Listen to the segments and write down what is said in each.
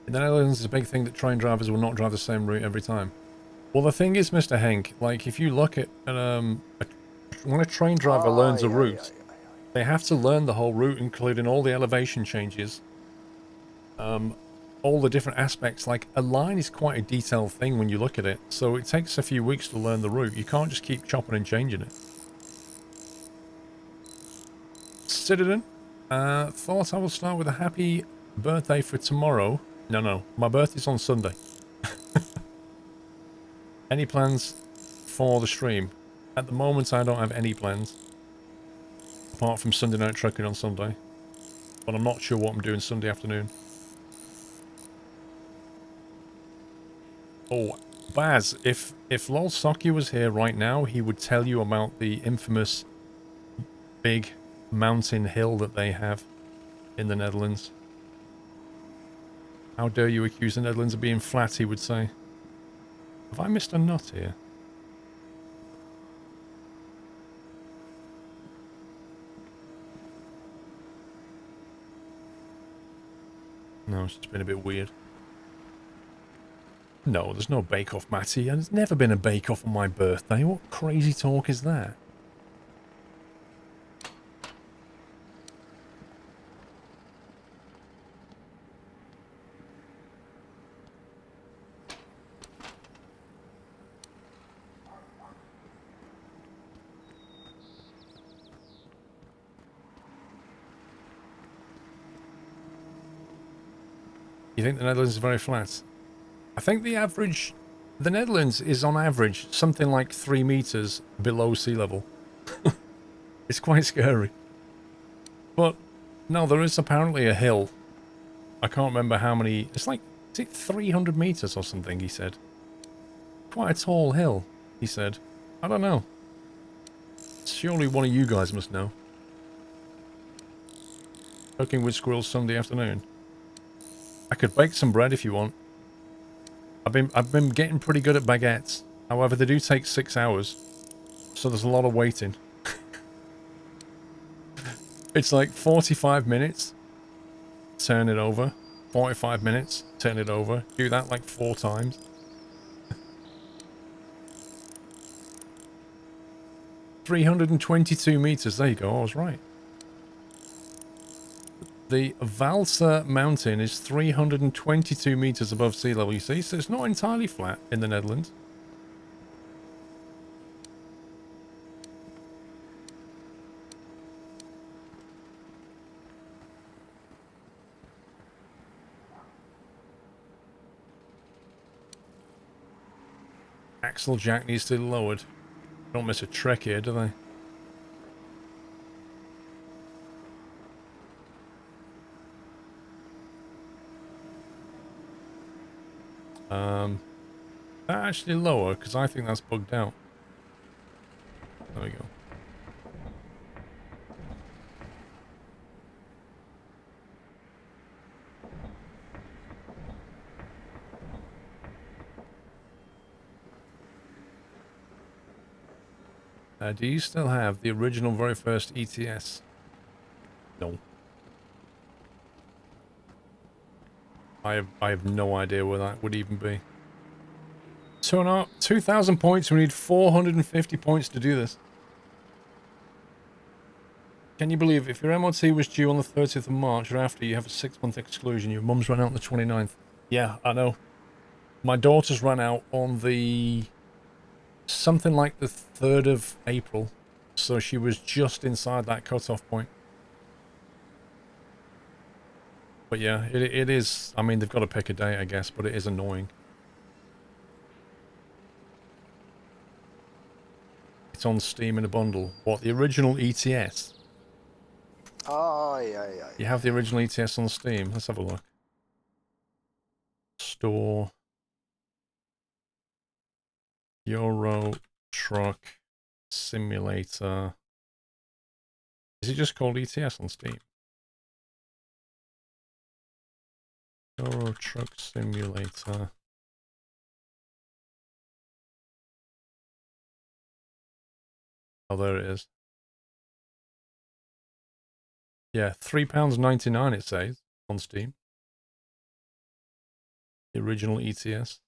In the Netherlands, it's a big thing that train drivers will not drive the same route every time. Well, the thing is, Mr. Henk, like, if you look at, when a train driver learns a Aye, aye, route, aye, aye, aye. they have to learn the whole route, including all the elevation changes, all the different aspects. Like, a line is quite a detailed thing when you look at it, so it takes a few weeks to learn the route. You can't just keep chopping and changing it. Citizen, thought I will start with a happy birthday for tomorrow. No, my birthday's on Sunday. Any plans for the stream? At the moment, I don't have any plans, apart from Sunday night trucking on Sunday. But I'm not sure what I'm doing Sunday afternoon. Oh, Baz, if Lol Sokky was here right now, he would tell you about the infamous big mountain hill that they have in the Netherlands. How dare you accuse the Netherlands of being flat, he would say. Have I missed a nut here? No, it's just been a bit weird. No, there's no bake-off, Matty. And there's never been a bake-off on my birthday. What crazy talk is that? You think the Netherlands is very flat? I think the average... The Netherlands is on average something like 3 meters below sea level. It's quite scary. But, no, there is apparently a hill. I can't remember how many... It's like, is it 300 meters or something, he said. Quite a tall hill, he said. I don't know. Surely one of you guys must know. Cooking with squirrels Sunday afternoon. I could bake some bread if you want. I've been getting pretty good at baguettes. However, they do take 6 hours. So there's a lot of waiting. It's like 45 minutes. Turn it over. 45 minutes. Turn it over. Do that like 4 times. 322 meters. There you go. I was right. The Valser mountain is 322 meters above sea level, you see, so it's not entirely flat in the Netherlands. Axle jack needs to be lowered. Don't miss a trek here, do they? That actually lower, because I think that's bugged out. There we go. Do you still have the original very first ETS? No. I have no idea where that would even be. 2,000 points. We need 450 points to do this. Can you believe if your MOT was due on the 30th of March or after, you have a 6-month exclusion? Your mum's run out on the 29th. Yeah, I know. My daughter's run out on the... something like the 3rd of April. So she was just inside that cutoff point. But yeah, it is... I mean, they've got to pick a date, I guess, but it is annoying. It's on Steam in a bundle. What, the original ETS? Aye, aye, aye. You have the original ETS on Steam. Let's have a look. Store. Euro Truck Simulator. Is it just called ETS on Steam? Euro Truck Simulator. Oh, there it is. Yeah, £3.99 it says on Steam. The original ETS.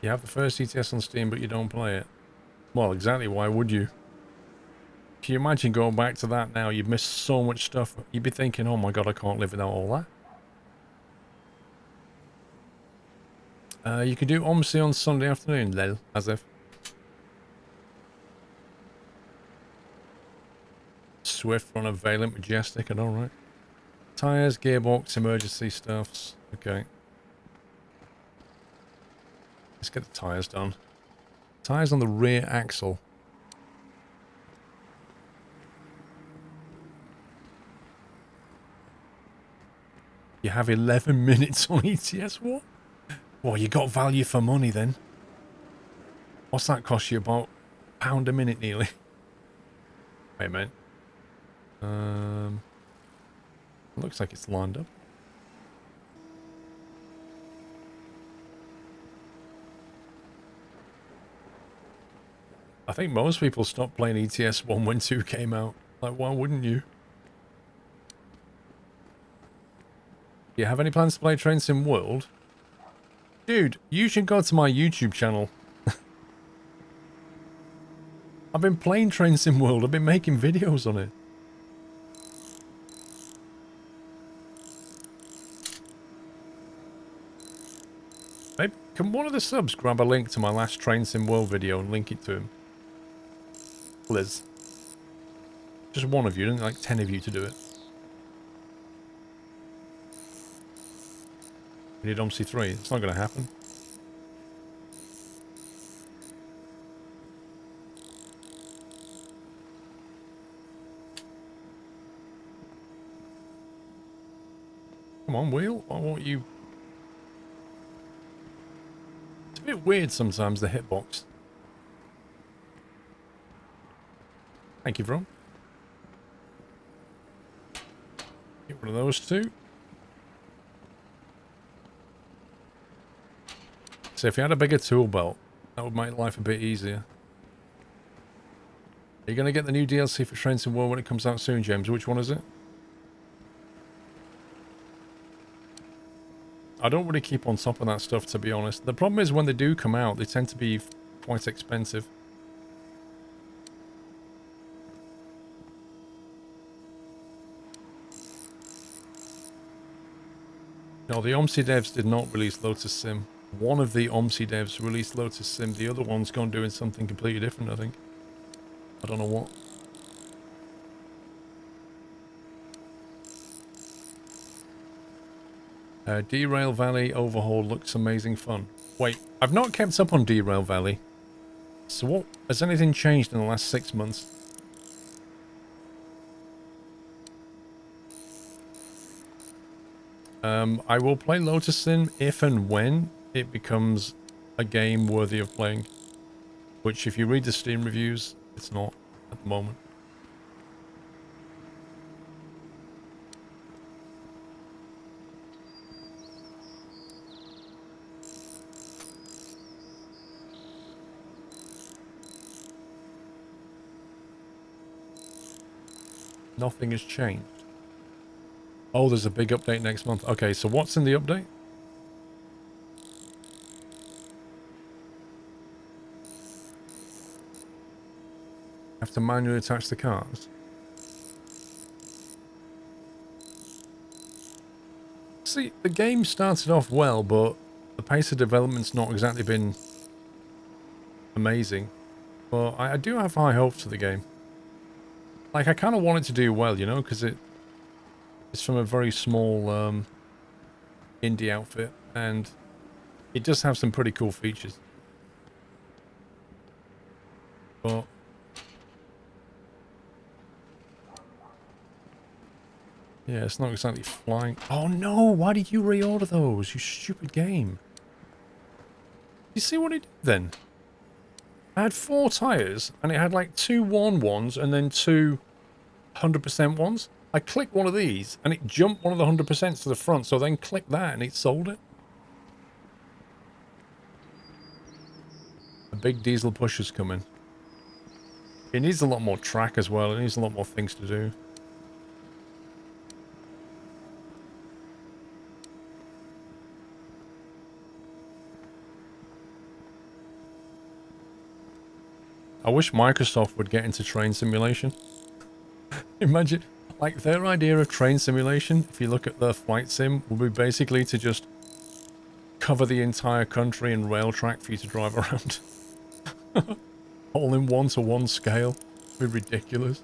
You have the first ETS on Steam, but you don't play it. Well, exactly. Why would you? Can you imagine going back to that now? You've missed so much stuff. You'd be thinking, oh my god, I can't live without all that. You could do OMSI on Sunday afternoon, lel, as if. Swift on a Valent Majestic, I know, right? Tires, gearbox, emergency stuffs. Okay. Let's get the tires done. Tires on the rear axle. You have 11 minutes on ETS, what? Well, you got value for money then. What's that cost you? About £1 a minute nearly. Wait a minute. Looks like it's lined up. I think most people stopped playing ETS 1 when 2 came out. Like, why wouldn't you? Do you have any plans to play Train Sim World? Dude, you should go to my YouTube channel. I've been playing Train Sim World. I've been making videos on it. Maybe, can one of the subs grab a link to my last Train Sim World video and link it to him? Liz. Just one of you, didn't like 10 of you to do it. We need OMSI 3. It's not going to happen. Come on, wheel. I want you. It's a bit weird sometimes, the hitbox. Thank you, bro. Get rid of those two. So if you had a bigger tool belt, that would make life a bit easier. Are you going to get the new DLC for Train Sim World when it comes out soon, James? Which one is it? I don't really keep on top of that stuff, to be honest. The problem is when they do come out, they tend to be quite expensive. No, the OMSI devs did not release Lotus Sim. One of the OMSI devs released Lotus Sim. The other one's gone doing something completely different, I think. I don't know what. Derail Valley overhaul looks amazing fun. Wait, I've not kept up on Derail Valley. So what, has anything changed in the last 6 months? I will play Lotus Sim if and when it becomes a game worthy of playing. Which, if you read the Steam reviews, it's not at the moment. Nothing has changed. Oh, there's a big update next month. Okay, so what's in the update? Have to manually attach the cars. See, the game started off well, but the pace of development's not exactly been amazing. But I do have high hopes for the game. Like, I kind of want it to do well, you know, because it's from a very small indie outfit, and it does have some pretty cool features. But yeah, it's not exactly flying. Oh no, why did you reorder those, you stupid game? You see what it did then? I had 4 tyres, and it had like 2 worn ones, and then 2 100% ones. I clicked one of these, and it jumped one of the 100% to the front, so then clicked that, and it sold it. I The big diesel pusher's coming. It needs a lot more track as well. It needs a lot more things to do. I wish Microsoft would get into train simulation. Imagine, like, their idea of train simulation, if you look at their flight sim, would be basically to just cover the entire country in rail track for you to drive around. All in 1-to-1 scale. It'd be ridiculous.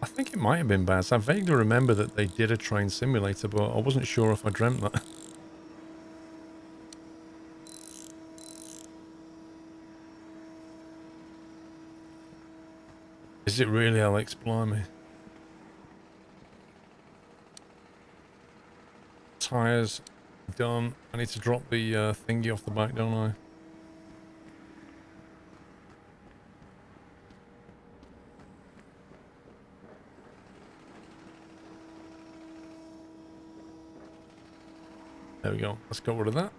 I think it might have been Baz. I vaguely remember that they did a train simulator, but I wasn't sure if I dreamt that. Is it really, Alex? Blimey. Tyres done. I need to drop the thingy off the back, don't I? There we go. Let's get rid of that.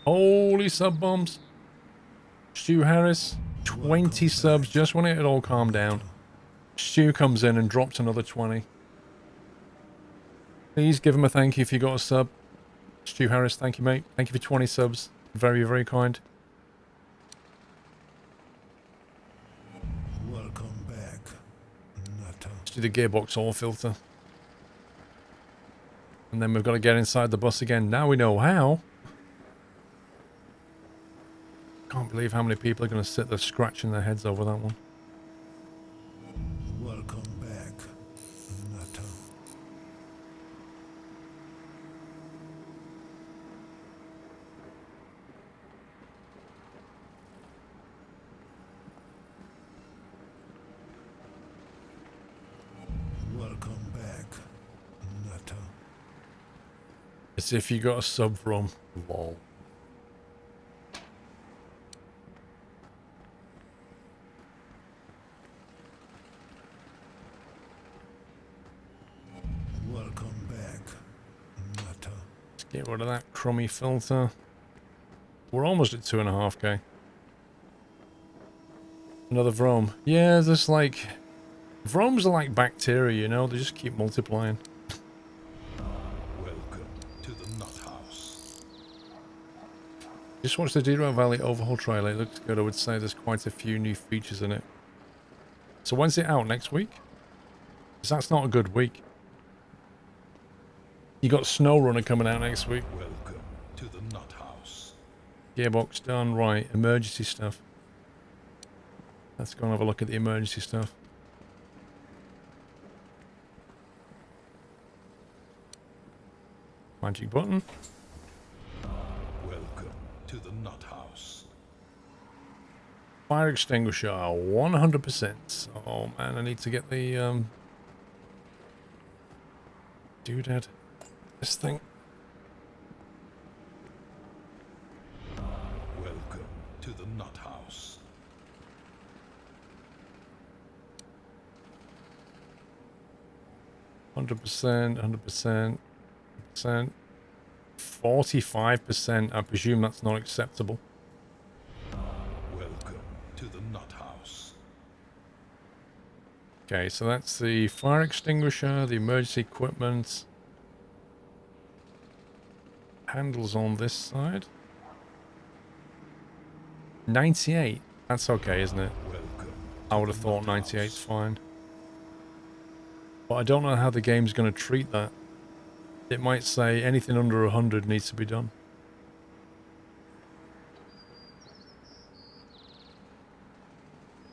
Holy sub bombs. Stu Harris, 20 subs just when it had all calmed down. Stu comes in and drops another 20. Please give him a thank you if you got a sub. Stu Harris, thank you, mate. Thank you for 20 subs. Very, very kind. Welcome back, Nutter. Let's do the gearbox oil filter. And then we've got to get inside the bus again. Now we know how. Can't believe how many people are going to sit there scratching their heads over that one. Welcome back, Nutter. Welcome back, Nutter. As if you got a sub from. Lol. Welcome back, Nutter. Let's get rid of that crummy filter. We're almost at 2.5k. Another Vrome. Yeah, there's like... Vromes are like bacteria, you know? They just keep multiplying. Welcome to the Nut House. Just watched the Derail Valley overhaul trailer. It looks good. I would say there's quite a few new features in it. So when's it out? Next week? Because that's not a good week. You got SnowRunner coming out next week. Welcome to the Nut House. Gearbox done. Right. Emergency stuff. Let's go and have a look at the emergency stuff. Magic button. Welcome to the Nut House. Fire extinguisher. 100%. Oh man, I need to get the doodad. This thing. Welcome to the Nut House. Hundred percent. 45%. I presume that's not acceptable. Welcome to the Nut House. Okay, so that's the fire extinguisher, the emergency equipment. Handles on this side. 98. That's okay, isn't it? Welcome. I would have thought 98's fine. But I don't know how the game's going to treat that. It might say anything under 100 needs to be done.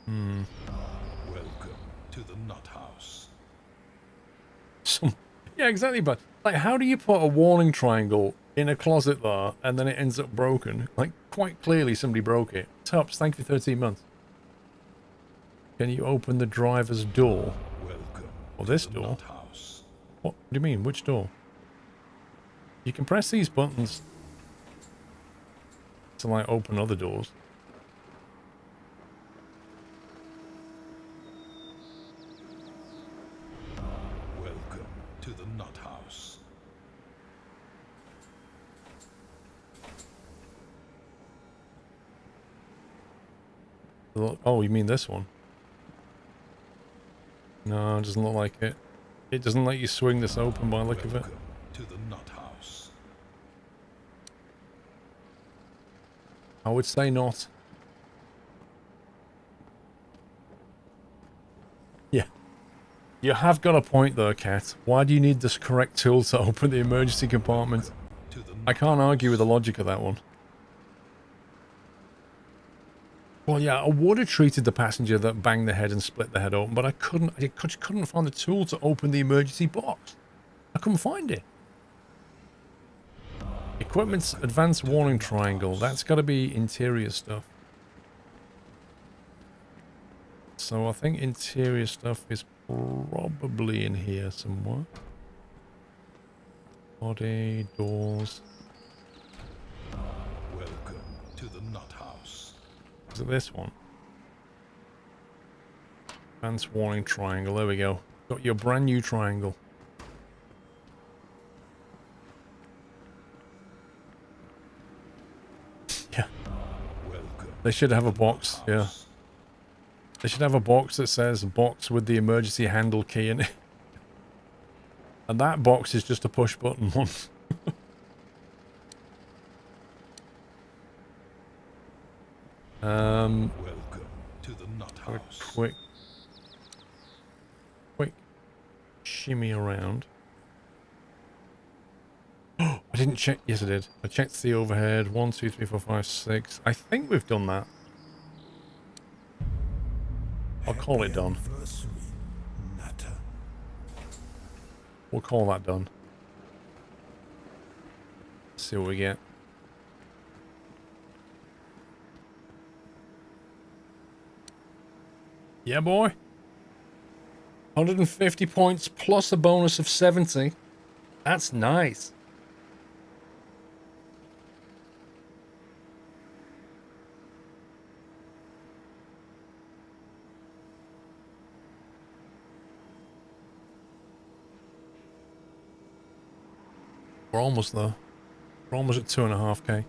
Welcome to the Nut House. Yeah, exactly, but like, how do you put a warning triangle in a closet there and then it ends up broken? Like, quite clearly somebody broke it. Tups, thank you for 13 months. Can you open the driver's door? Welcome. Or this to the door? Nut House. What do you mean? Which door? You can press these buttons to, like, open other doors. house. Oh, you mean this one? No, it doesn't look like it. It doesn't let you swing this open by the look of it. Welcome to the nut house. I would say not. Yeah. You have got a point though, Cat. Why do you need this correct tool to open the emergency compartment? To the I nut can't argue house. with the logic of that one. Well, yeah, I would have treated the passenger that banged the head and split the head open, but I just couldn't find the tool to open the emergency box. I couldn't find it. Equipment's advanced warning triangle. That's got to be interior stuff. So I think interior stuff is probably in here somewhere. Body, doors. Welcome to the nut house. Is it this one? Advanced warning triangle. There we go. Got your brand new triangle. Yeah. Welcome. They should have a box. Yeah. They should have a box that says box with the emergency handle key in it. And that box is just a push button one. Welcome to the nut a house. quick shimmy around. Oh, I didn't check. Yes, I did. I checked the overhead. 1, 2, 3, 4, 5, 6. I think we've done that. I'll call it done. We'll call that done. See what we get. Yeah, boy. 150 points plus a bonus of 70. That's nice. We're almost there. We're almost at 2.5k.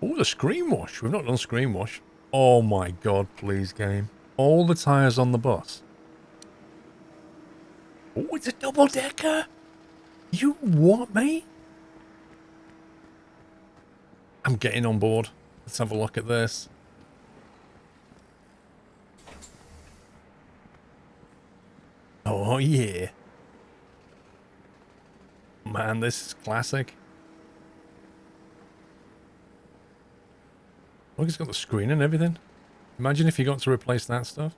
Oh, the screen wash. We've not done screen wash. Oh my god, please, game. All the tyres on the bus. Oh, it's a double-decker. You what, mate? I'm getting on board. Let's have a look at this. Oh, yeah. Man, this is classic. Look, it's got the screen and everything. Imagine if you got to replace that stuff.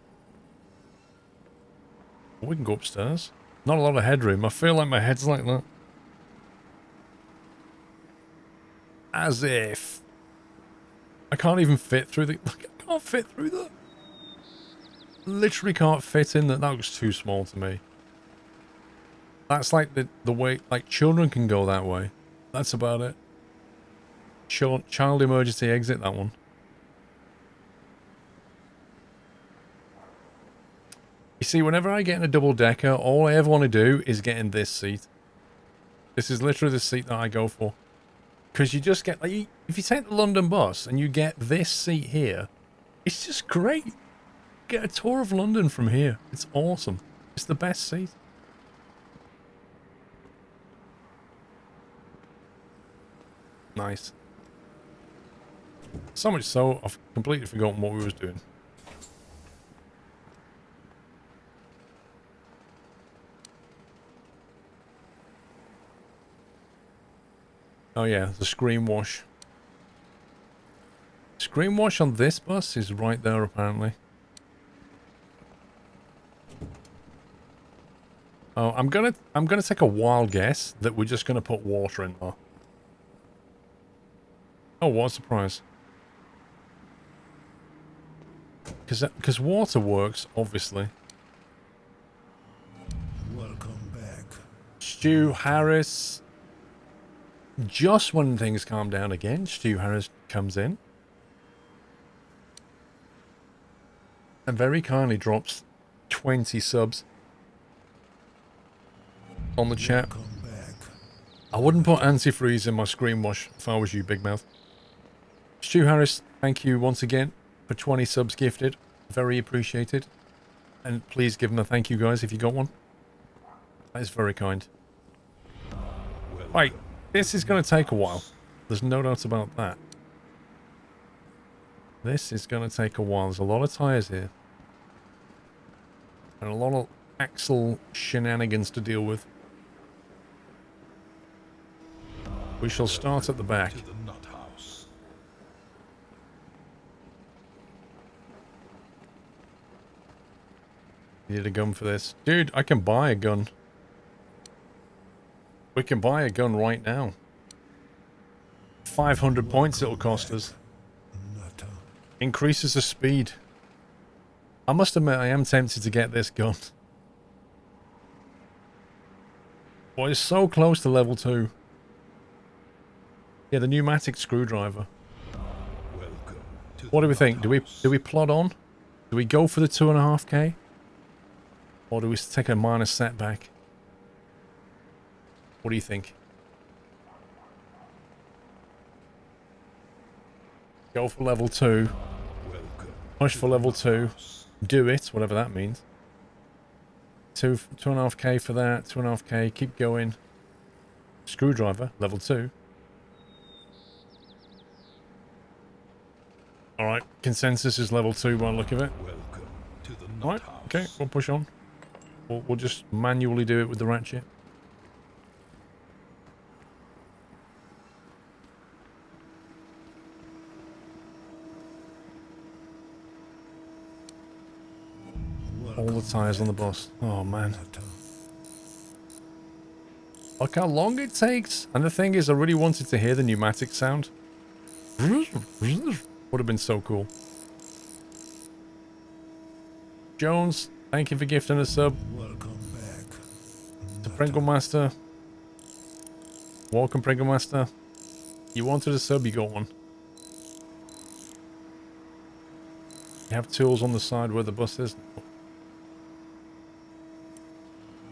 Oh, we can go upstairs. Not a lot of headroom. I feel like my head's like that. As if. I can't even fit through the... Look, I can't fit through that. Literally can't fit in that. That was too small to me. That's like the way... Like, children can go that way. That's about it. Child emergency exit, that one. You see, whenever I get in a double-decker, all I ever want to do is get in this seat. This is literally the seat that I go for. Because you just get... Like, if you take the London bus and you get this seat here, it's just great. Get a tour of London from here. It's awesome. It's the best seat. Nice. So much so, I've completely forgotten what we was doing. Oh yeah, the screen wash. Screen wash on this bus is right there apparently. Oh, I'm gonna take a wild guess that we're just gonna put water in there. Oh, what a surprise. Because water works, obviously. Welcome back. Stu Harris. Just when things calm down again, Stu Harris comes in. And very kindly drops 20 subs. on the chat. I wouldn't put antifreeze in my screen wash if I was you, Big Mouth. Stu Harris, thank you once again for 20 subs gifted. Very appreciated. And please give him a thank you, guys, if you got one. That is very kind. Right, this is going to take a while. There's no doubt about that. This is going to take a while. There's a lot of tyres here. And a lot of axle shenanigans to deal with. We shall start at the back. To the nut house. Need a gun for this. Dude, I can buy a gun. We can buy a gun right now. 500 points it'll cost us. Increases the speed. I must admit I am tempted to get this gun. Boy, it's so close to level 2. Yeah, the pneumatic screwdriver. What do we think? Do we plod on? Do we go for the 2.5k? Or do we take a minor setback? What do you think? Go for level 2. Push for level 2. Do it, whatever that means. 2.5k for that. 2.5k. Keep going. Screwdriver, level 2. Alright, consensus is level 2 by the look of it. Alright, okay, we'll push on. We'll just manually do it with the ratchet. All the tyres on the bus. Oh, man. Look how long it takes. And the thing is, I really wanted to hear the pneumatic sound. Would have been so cool. Jones, thank you for gifting a sub. Welcome back. To Pringle Master. Welcome, Pringle Master. You wanted a sub, you got one. You have tools on the side where the bus is.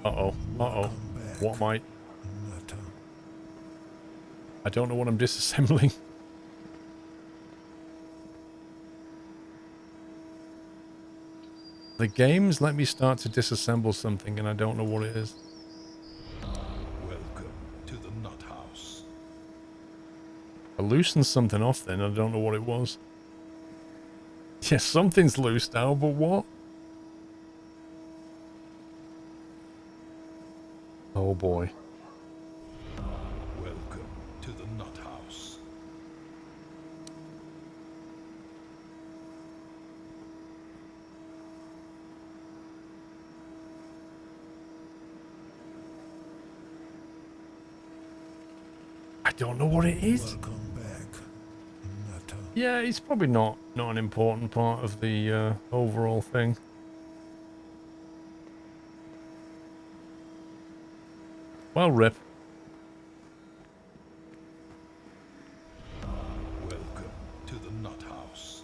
Uh-oh. Uh-oh. What am I don't know what I'm disassembling. The games let me start to disassemble something and I don't know what it is. Welcome to the nut house. I loosened something off then, I don't know what it was. Yeah, something's loose now, but what? Oh boy. Welcome to the nut house. I don't know what it is. Welcome back. Nutter. Yeah, it's probably not an important part of the overall thing. Well, rip. Welcome to the nut house.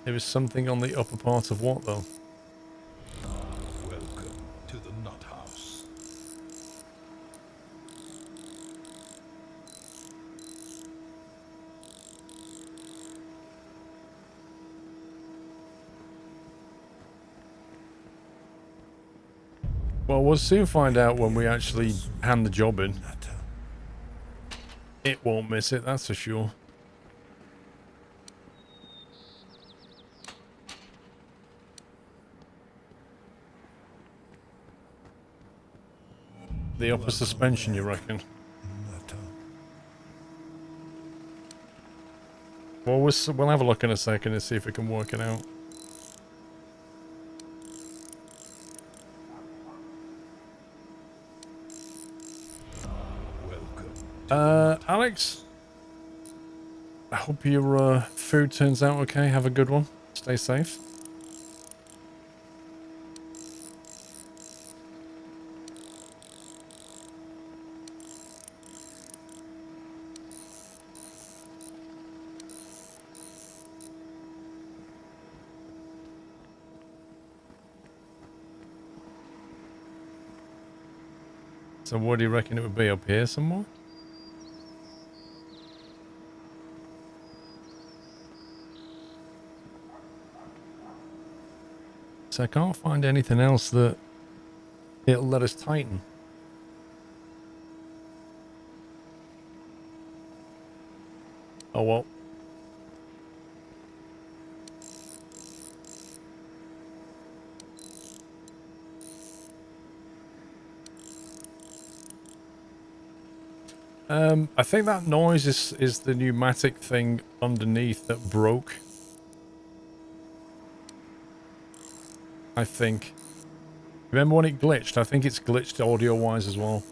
There is something on the upper part of what, though? Welcome to the nut house. Well, we'll soon find out when we actually hand the job in. It won't miss it, that's for sure. The upper suspension, you reckon? Well, we'll have a look in a second and see if we can work it out. Alex, I hope your food turns out okay. Have a good one. Stay safe. So what do you reckon it would be, up here somewhere? So I can't find anything else that it'll let us tighten. Oh well. I think that noise is the pneumatic thing underneath that broke. I think. Remember when it glitched? I think it's glitched audio-wise as well.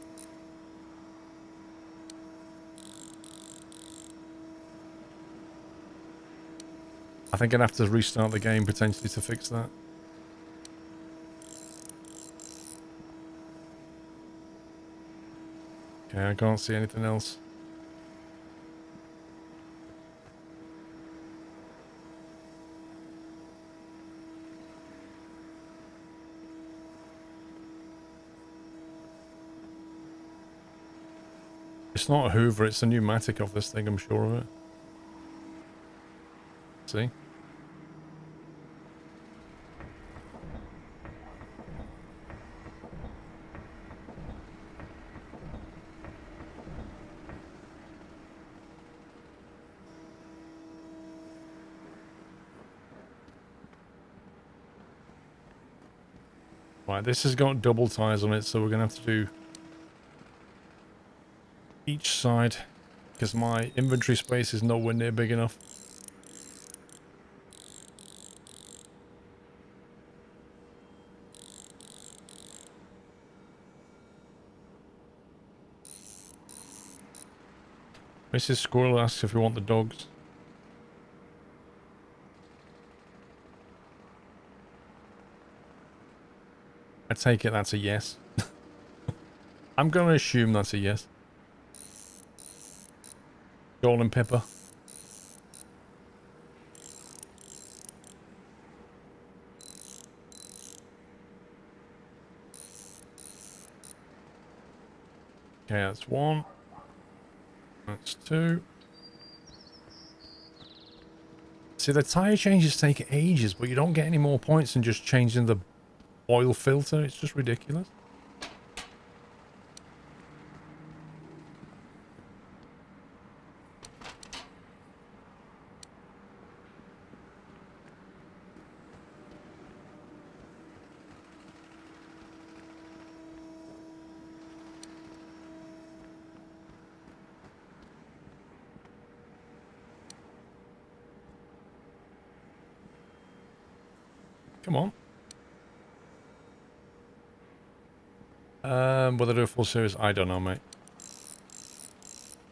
I think I'd have to restart the game potentially to fix that. Okay, I can't see anything else. It's not a Hoover, it's a pneumatic of this thing, I'm sure of it. See? Right, this has got double tires on it, so we're going to have to do each side because my inventory space is nowhere near big enough. Mrs. Squirrel asks if we want the dogs. I take it that's a yes. I'm going to assume that's a yes. Joel and Pippa. Okay, that's one. That's two. See, the tyre changes take ages, but you don't get any more points than just changing the oil filter. It's just ridiculous. Come on. Whether to do a full series, I don't know, mate.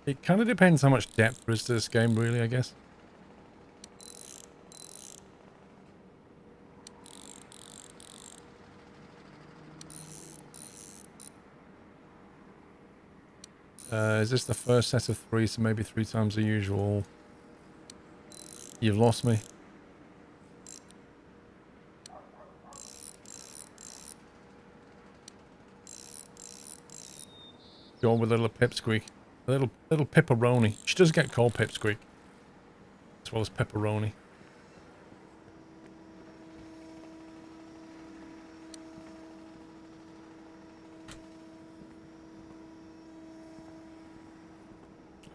It kind of depends how much depth there is to this game, really, I guess. Is this the first set of three, so maybe 3 times the usual? You've lost me. Go on with a little pipsqueak. A little pepperoni. She does get called pipsqueak. As well as pepperoni.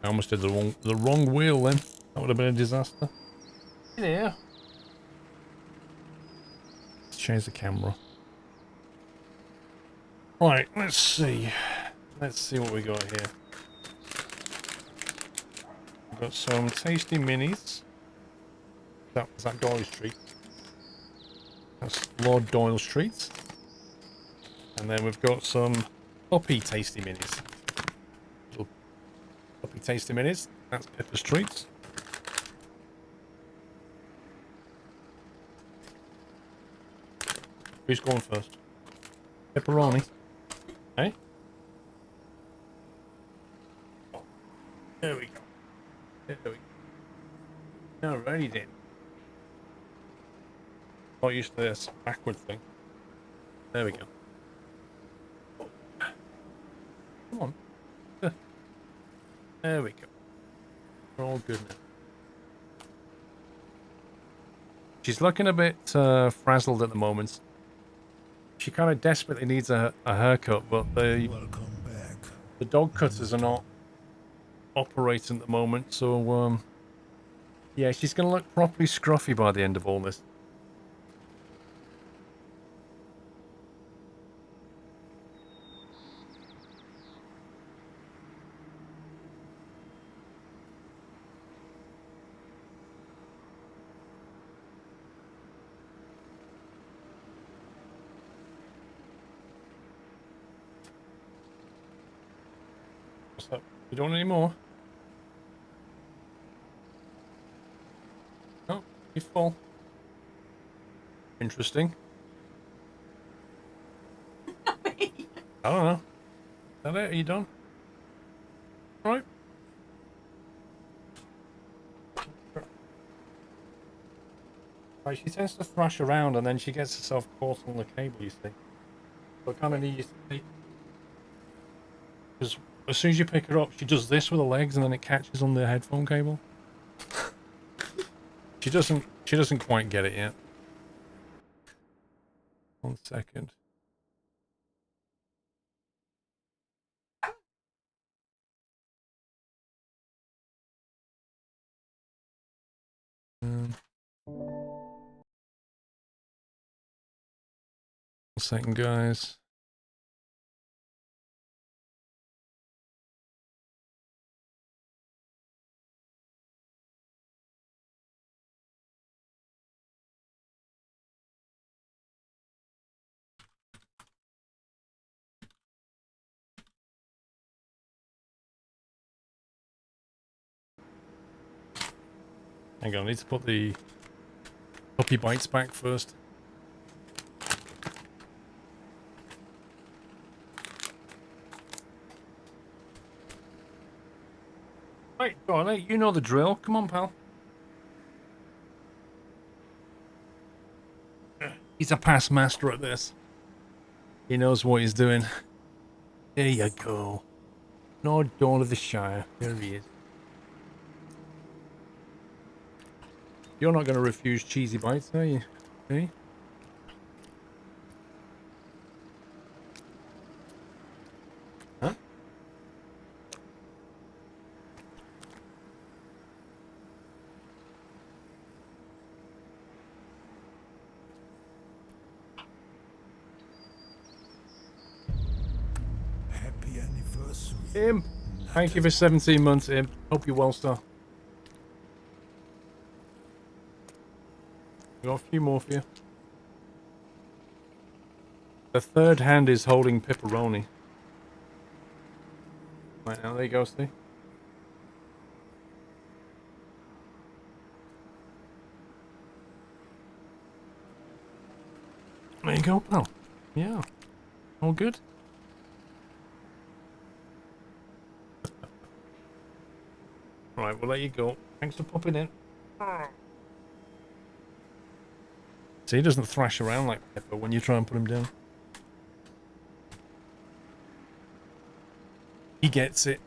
I almost did the wrong wheel then. That would have been a disaster. Yeah. Let's change the camera. Right, let's see. Let's see what we got here. We've got some tasty minis. Is that Doyle's treat? That's Lord Doyle's treats. And then we've got some puppy tasty minis. Little puppy tasty minis. That's Pippa's treats. Who's going first? Pepperoni. Hey? There we go. There we go. Alrighty then. Not used to this backward thing. There we go. There we go. We're all good now. She's looking a bit frazzled at the moment. She kind of desperately needs a haircut, but Welcome back. the dog cutters are not operating at the moment, so yeah, she's going to look properly scruffy by the end of all this. What's up? You don't any more? Oh, you full. Interesting. I don't know. Is that it? Are you done? Right. Right, she tends to thrash around and then she gets herself caught on the cable, you see. So I kind of need you to take... Because as soon as you pick her up, she does this with her legs and then it catches on the headphone cable. She doesn't quite get it yet. 1 second. Um, 1 second, guys. Hang on, I need to put the puppy bites back first. Right, go on, hey, you know the drill. Come on, pal. He's a past master at this. He knows what he's doing. There you go. No Dawn of the Shire. There he is. You're not going to refuse cheesy bites, are you? Hey? Huh? Happy anniversary. Im, thank you for 17 months, Im. Hope you're well, sir. Got a few more for you. The third hand is holding pepperoni. Right now, there you go, Steve. There you go, pal. Yeah. All good? Right, we'll let you go. Thanks for popping in. See, he doesn't thrash around like Pepper when you try and put him down. He gets it.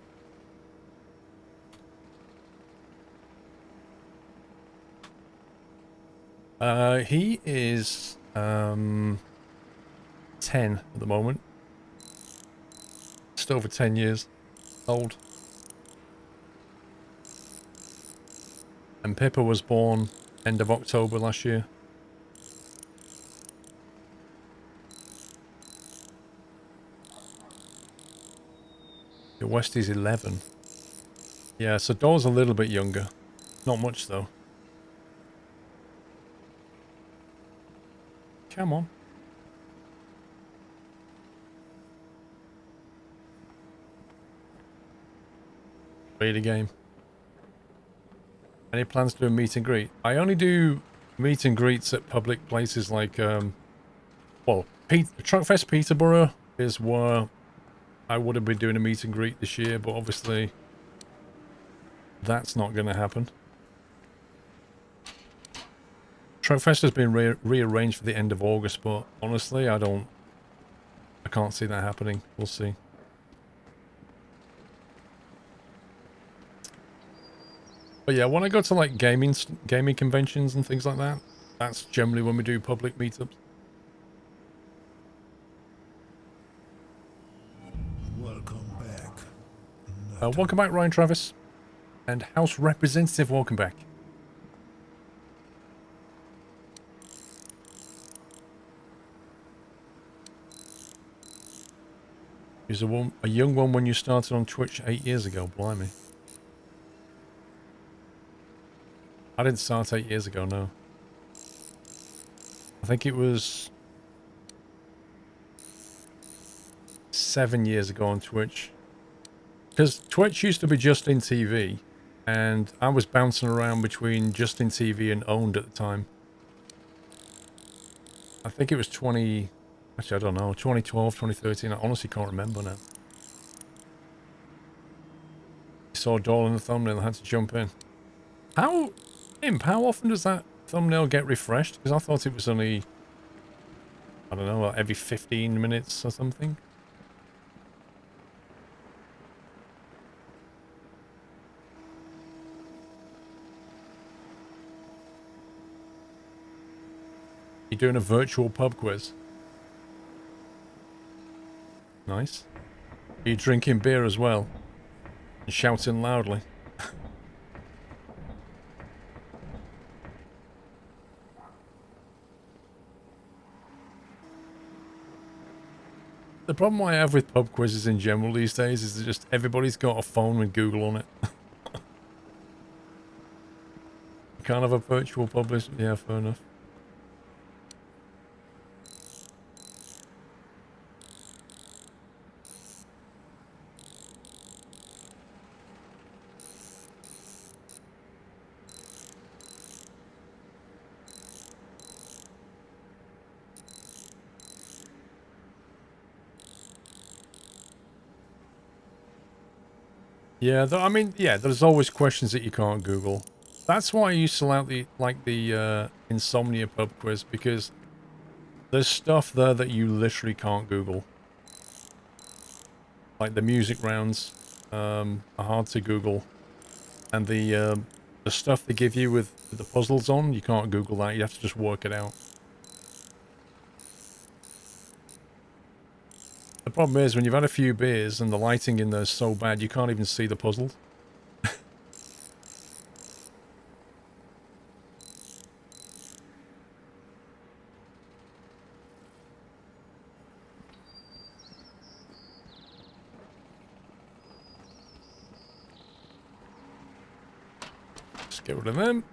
He is 10 at the moment. Just over 10 years old. And Pippa was born end of October last year. The Westie's 11. Yeah, so Dora's a little bit younger. Not much though. Come on. Play the game. Any plans to do a meet and greet? I only do meet and greets at public places like, well, Truckfest Peterborough is where I would have been doing a meet and greet this year, but obviously that's not going to happen. Truckfest has been rearranged for the end of August, but honestly, I can't see that happening. We'll see. But yeah, when I go to like gaming conventions and things like that, that's generally when we do public meetups. Welcome back. Welcome back, Ryan Travis. And House Representative, welcome back. He was a young one when you started on Twitch 8 years ago, blimey. I didn't start 8 years ago, no. I think it was 7 years ago on Twitch. Because Twitch used to be Justin TV, and I was bouncing around between Justin TV and Owned at the time. I think it was actually I don't know, 2012, 2013, I honestly can't remember now. I saw Doll in the thumbnail, I had to jump in. How often does that thumbnail get refreshed? Because I thought it was only, I don't know, like every 15 minutes or something. You're doing a virtual pub quiz. Nice. Are you drinking beer as well? And shouting loudly? The problem I have with pub quizzes in general these days is that just everybody's got a phone with Google on it. You can't have a virtual pub quiz. Yeah, fair enough. Yeah, I mean, yeah, there's always questions that you can't Google. That's why I used to like the Insomnia pub quiz, because there's stuff there that you literally can't Google. Like the music rounds are hard to Google, and the stuff they give you with the puzzles on, you can't Google that. You have to just work it out. The problem is when you've had a few beers and the lighting in there is so bad, you can't even see the puzzles. Let's get rid of them.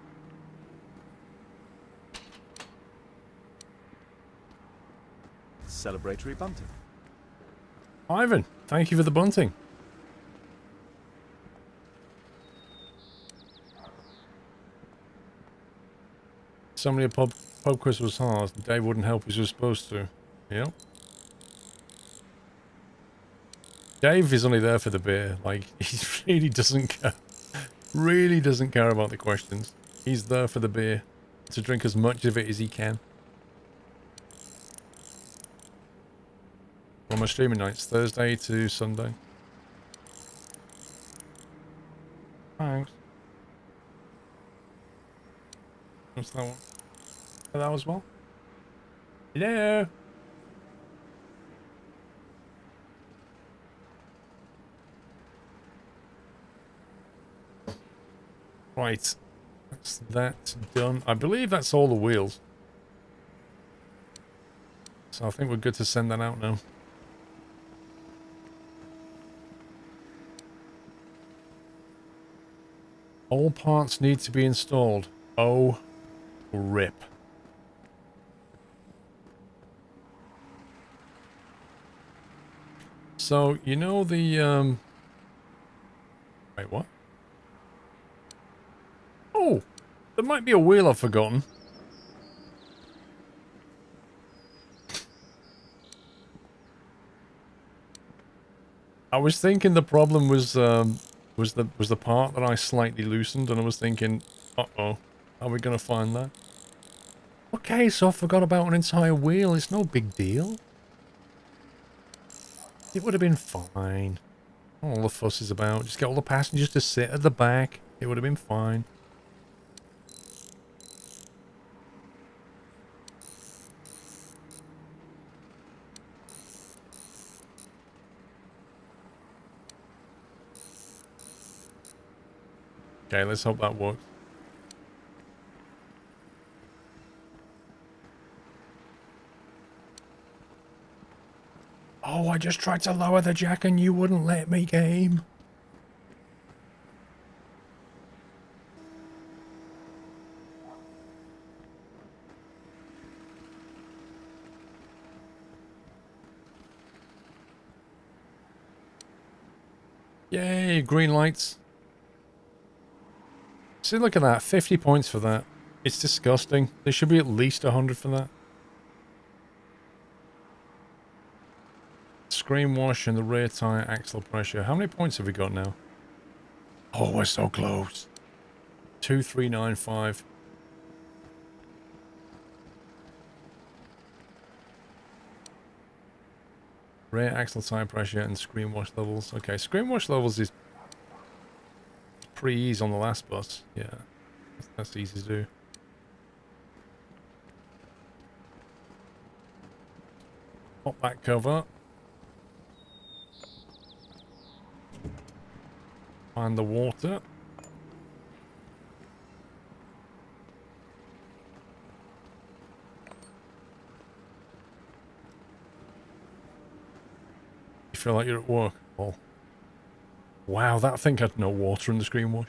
Celebratory bunting. Ivan, thank you for the bunting. Somebody a pub quiz was hard. Dave wouldn't help as he was supposed to. Yep. Dave is only there for the beer. Like, he really doesn't care. Really doesn't care about the questions. He's there for the beer. To drink as much of it as he can. On my streaming nights, Thursday to Sunday. Thanks. What's that one? That as well? Hello? Right. That's that done. I believe that's all the wheels. So I think we're good to send that out now. All parts need to be installed. Oh, rip. So, you know the, Wait, what? Oh! There might be a wheel I've forgotten. I was thinking the problem was the part that I slightly loosened, and I was thinking, uh-oh, how are we going to find that? Okay, so I forgot about an entire wheel. It's no big deal. It would have been fine. All the fuss is about. Just get all the passengers to sit at the back. It would have been fine. Okay, let's hope that works. Oh, I just tried to lower the jack and you wouldn't let me, game. Yay, green lights. See, look at that. 50 points for that. It's disgusting. There should be at least 100 for that. Screen wash and the rear tire axle pressure. How many points have we got now? Oh, we're so close. 2395. Rear axle tire pressure and screen wash levels. Okay, screen wash levels is pretty easy on the last bus. Yeah, that's easy to do. Pop that cover. Find the water. You feel like you're at work? Oh. Wow, that thing had no water in the screen wash.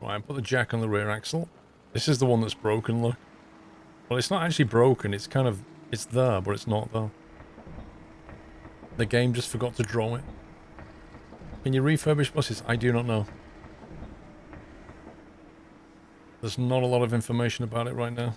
Right, put the jack on the rear axle. This is the one that's broken, look. Well, it's not actually broken, it's kind of... It's there, but it's not there. The game just forgot to draw it. Can you refurbish buses? I do not know. There's not a lot of information about it right now.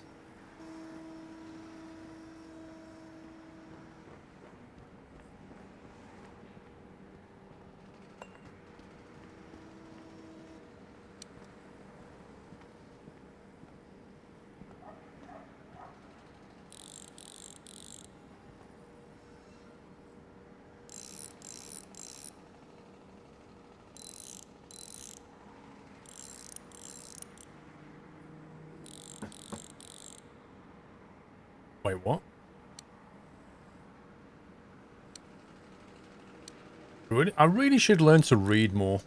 Wait, what? I really should learn to read more.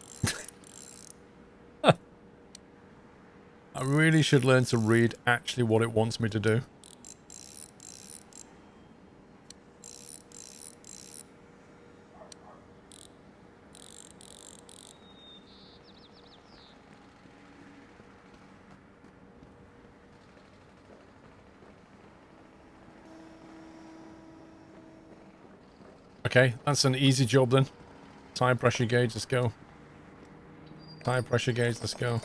I really should learn to read actually what it wants me to do. Okay, that's an easy job then. Tire pressure gauge, let's go. Tire pressure gauge, let's go.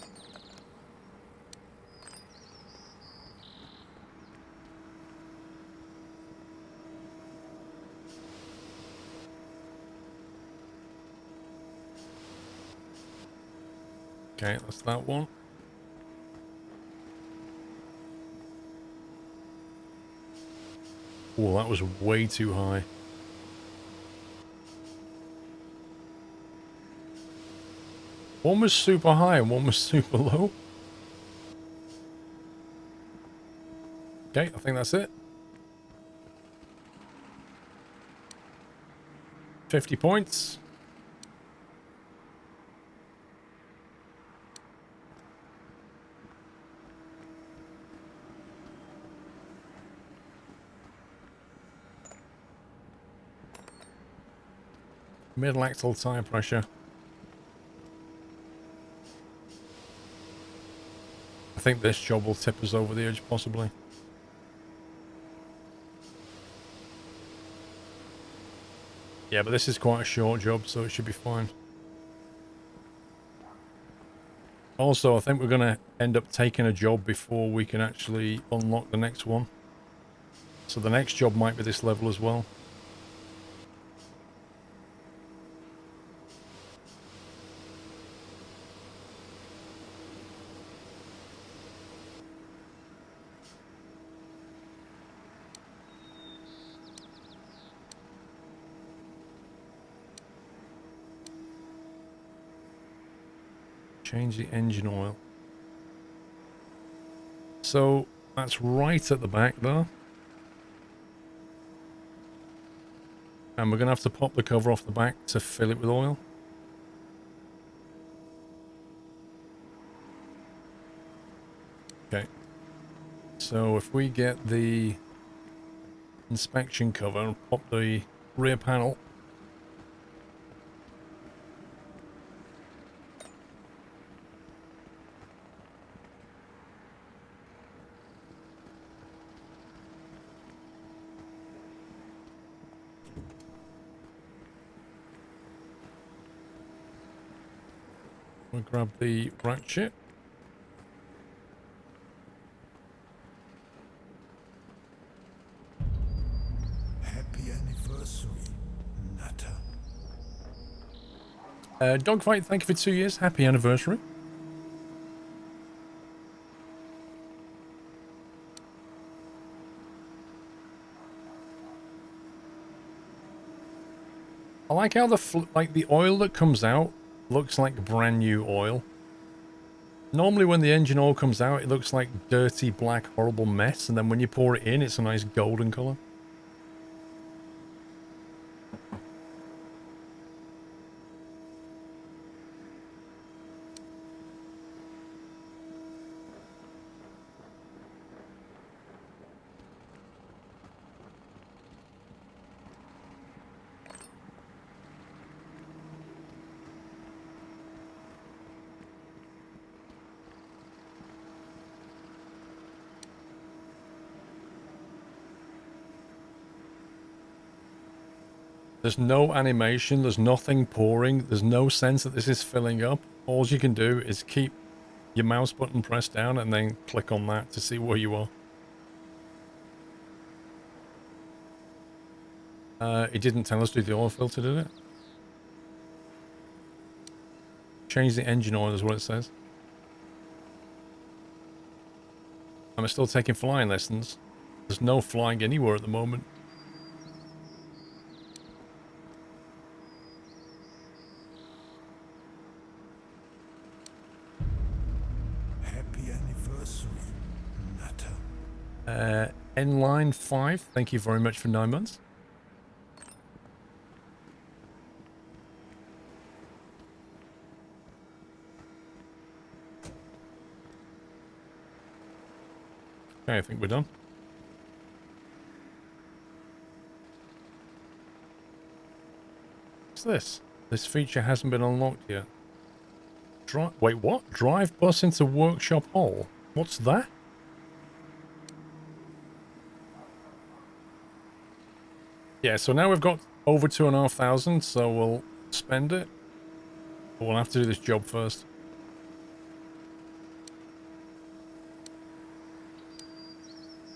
Okay, that's that one. Oh, that was way too high. One was super high and one was super low. Okay, I think that's it. 50 points. Middle axle tire pressure. I think this job will tip us over the edge, possibly. Yeah, but this is quite a short job, so it should be fine. Also, I think we're going to end up taking a job before we can actually unlock the next one. So the next job might be this level as well. Change the engine oil. So that's right at the back there. And we're going to have to pop the cover off the back to fill it with oil. Okay. So if we get the inspection cover and pop the rear panel. We'll grab the ratchet. Happy anniversary, Nutter. Dogfight, thank you for 2 years. Happy anniversary. I like how the oil that comes out looks like brand new oil. Normally when the engine oil comes out, it looks like dirty, black, horrible mess. And then when you pour it in, it's a nice golden color. There's no animation, there's nothing pouring, there's no sense that this is filling up. All you can do is keep your mouse button pressed down and then click on that to see where you are. It didn't tell us to do the oil filter, did it? Change the engine oil is what it says. I'm still taking flying lessons. There's no flying anywhere at the moment. Happy anniversary, Nutter. N-Line 5, thank you very much for 9 months. Okay, I think we're done. What's this? This feature hasn't been unlocked yet. Wait, what? Drive bus into workshop hall? What's that? Yeah, so now we've got over 2,500, so we'll spend it. But we'll have to do this job first.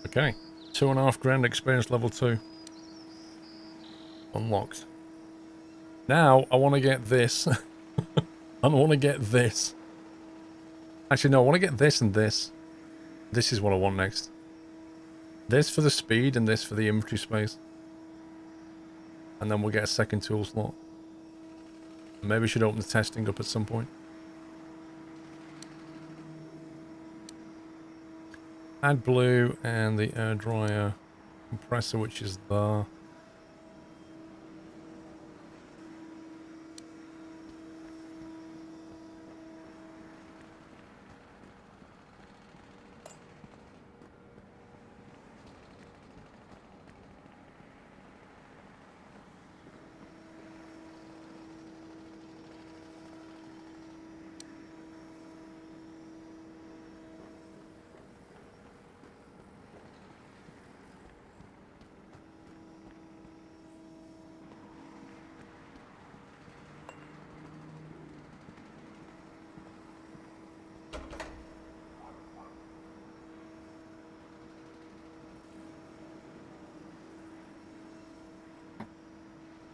Okay, 2.5 grand experience level 2. Unlocked. Now, I want to get this. I want to get this. Actually, no, I want to get this and this. This is what I want next. This for the speed and this for the inventory space. And then we'll get a second tool slot. Maybe we should open the testing up at some point. Add blue and the air dryer compressor, which is there.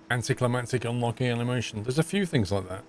Anticlimactic unlocking animation. There's a few things like that.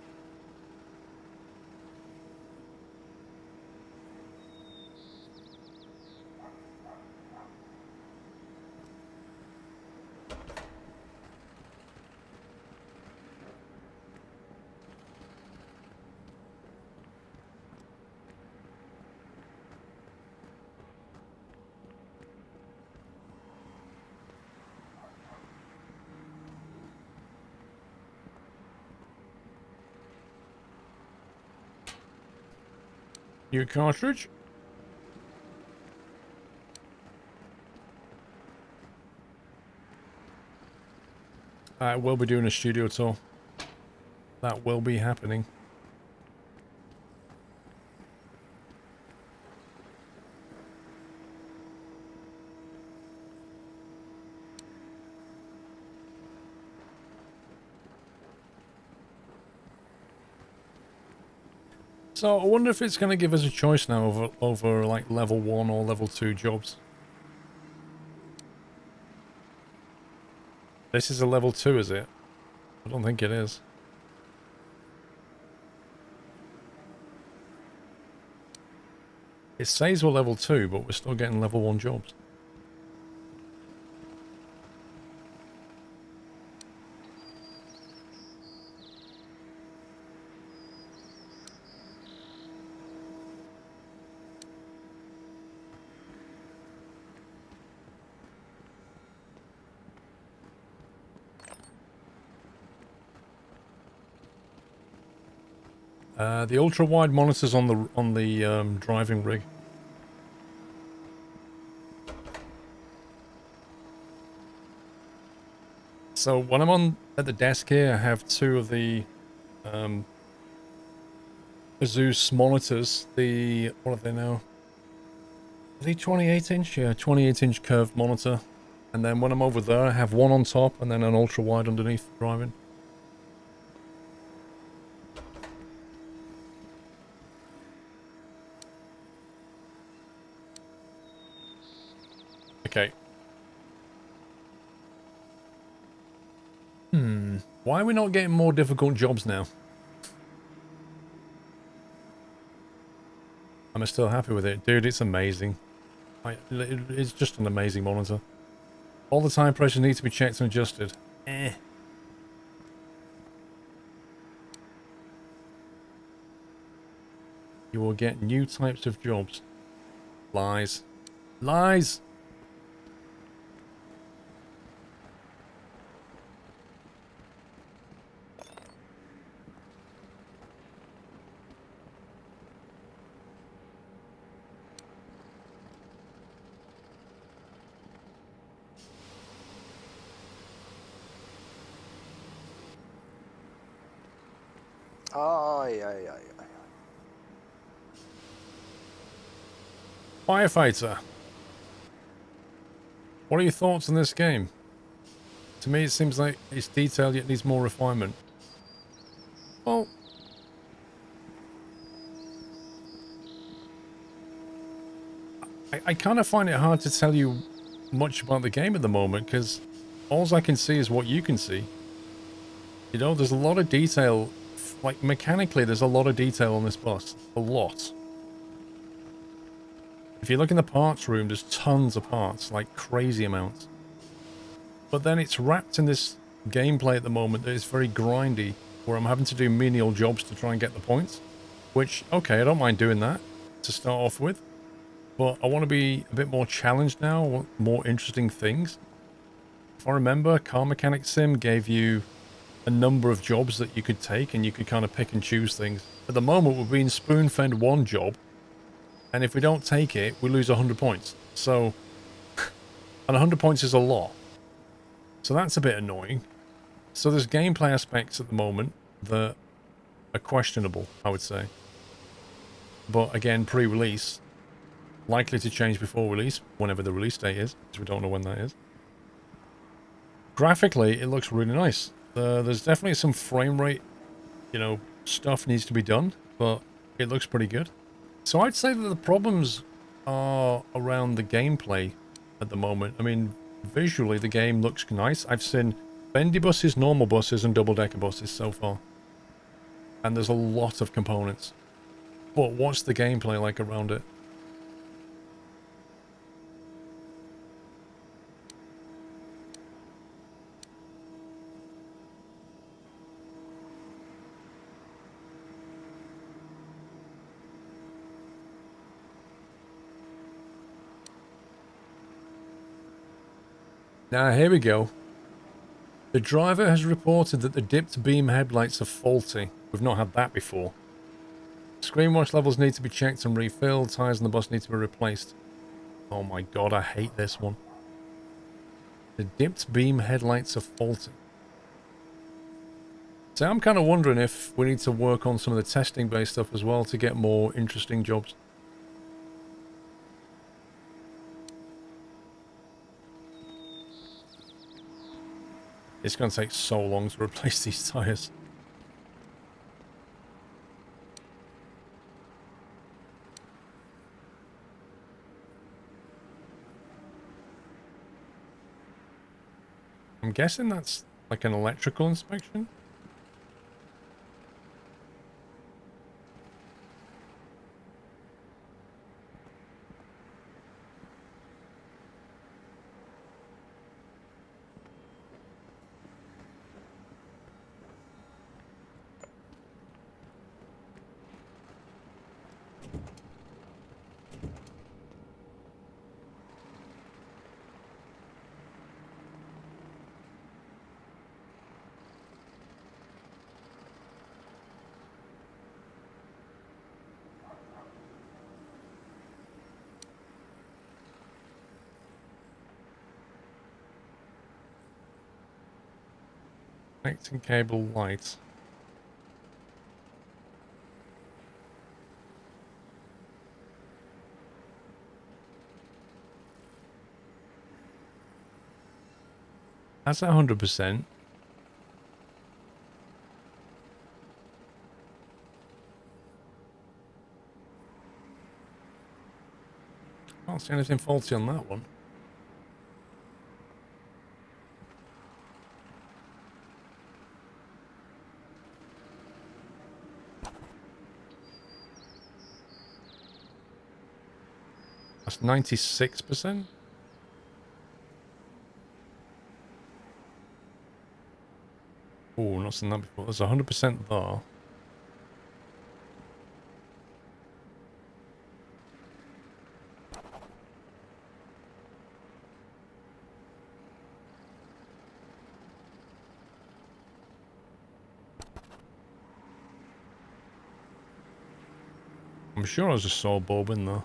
New cartridge. I will be doing a studio tour. That will be happening. So I wonder if it's going to give us a choice now over like level 1 or level 2 jobs. This is a level 2, is it? I don't think it is. It says we're level 2, but we're still getting level 1 jobs. The ultra-wide monitors on the driving rig. So when I'm at the desk here, I have two of the Asus monitors. What are they now? Are they 28-inch? Yeah, 28-inch curved monitor. And then when I'm over there, I have one on top and then an ultra-wide underneath driving. Okay. Why are we not getting more difficult jobs now? I'm still happy with it. Dude, it's amazing. It's just an amazing monitor. All the tire pressure needs to be checked and adjusted. You will get new types of jobs. Lies. Lies! Aye, aye, aye, aye. Firefighter. What are your thoughts on this game? To me, it seems like it's detailed yet needs more refinement. Well, I kind of find it hard to tell you much about the game at the moment because all I can see is what you can see. You know, there's a lot of detail. Like, mechanically, there's a lot of detail on this bus. A lot. If you look in the parts room, there's tons of parts, like crazy amounts. But then it's wrapped in this gameplay at the moment that is very grindy, where I'm having to do menial jobs to try and get the points. Which, okay, I don't mind doing that to start off with. But I want to be a bit more challenged now, I want more interesting things. If I remember, Car Mechanic Sim gave you a number of jobs that you could take, and you could kind of pick and choose things. At the moment, we're being spoon-fed one job, and if we don't take it, we lose 100 points. So, and 100 points is a lot. So that's a bit annoying. So there's gameplay aspects at the moment that are questionable, I would say. But again, pre-release, likely to change before release, whenever the release date is, because we don't know when that is. Graphically, it looks really nice. There's definitely some frame rate, you know, stuff needs to be done, but it looks pretty good. So I'd say that the problems are around the gameplay at the moment. I mean, visually, the game looks nice. I've seen bendy buses, normal buses, and double-decker buses so far. And there's a lot of components. But what's the gameplay like around it? Now, here we go. The driver has reported that the dipped beam headlights are faulty. We've not had that before. Screen wash levels need to be checked and refilled. Tires on the bus need to be replaced. Oh my god, I hate this one. The dipped beam headlights are faulty. So I'm kind of wondering if we need to work on some of the testing-based stuff as well to get more interesting jobs. It's going to take so long to replace these tires. I'm guessing that's like an electrical inspection. Connecting cable light. That's 100%. Can't see anything faulty on that one. That's 96%. Oh, not seen that before. There's 100% there. I'm sure I just saw a bulb in there.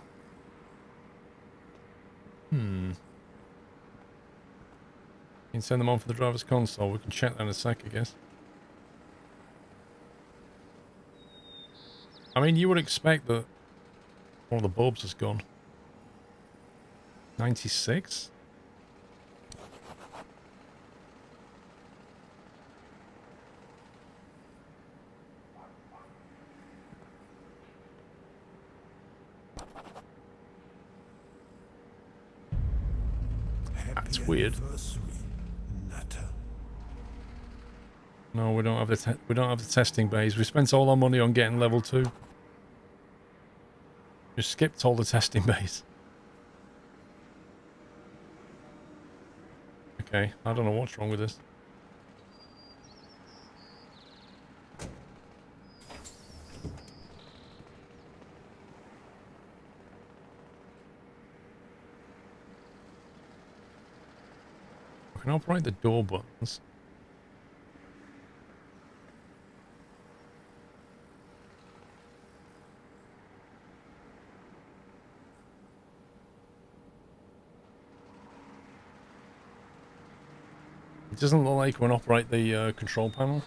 You can send them on for the driver's console. We can check that in a sec, I guess. I mean, you would expect that one of the bulbs is gone. 96? That's weird. No, we don't have the testing bays. We spent all our money on getting level 2. Just skipped all the testing bays. Okay, I don't know what's wrong with this. I can operate the door buttons. It doesn't look like we can operate the control panel.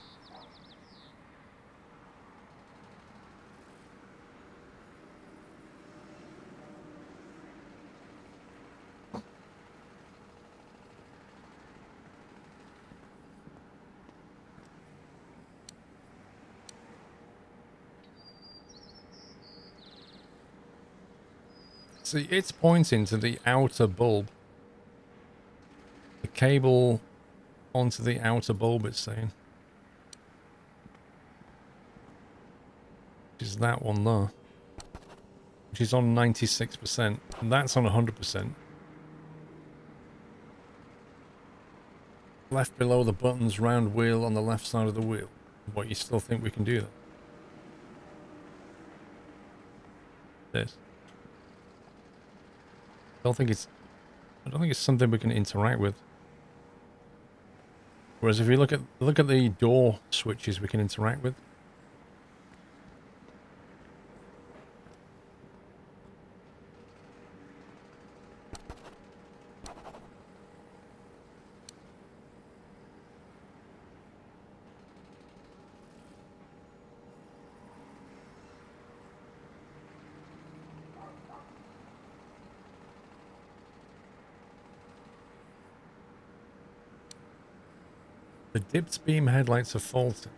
See, it's pointing to the outer bulb. The cable onto the outer bulb, it's saying. Which is that one there. Which is on 96%. And that's on 100%. Left below the buttons, round wheel on the left side of the wheel. What, you still think we can do that? This. I don't think it's something we can interact with. Whereas if you look at the door switches we can interact with. The dipped beam headlights are faulty.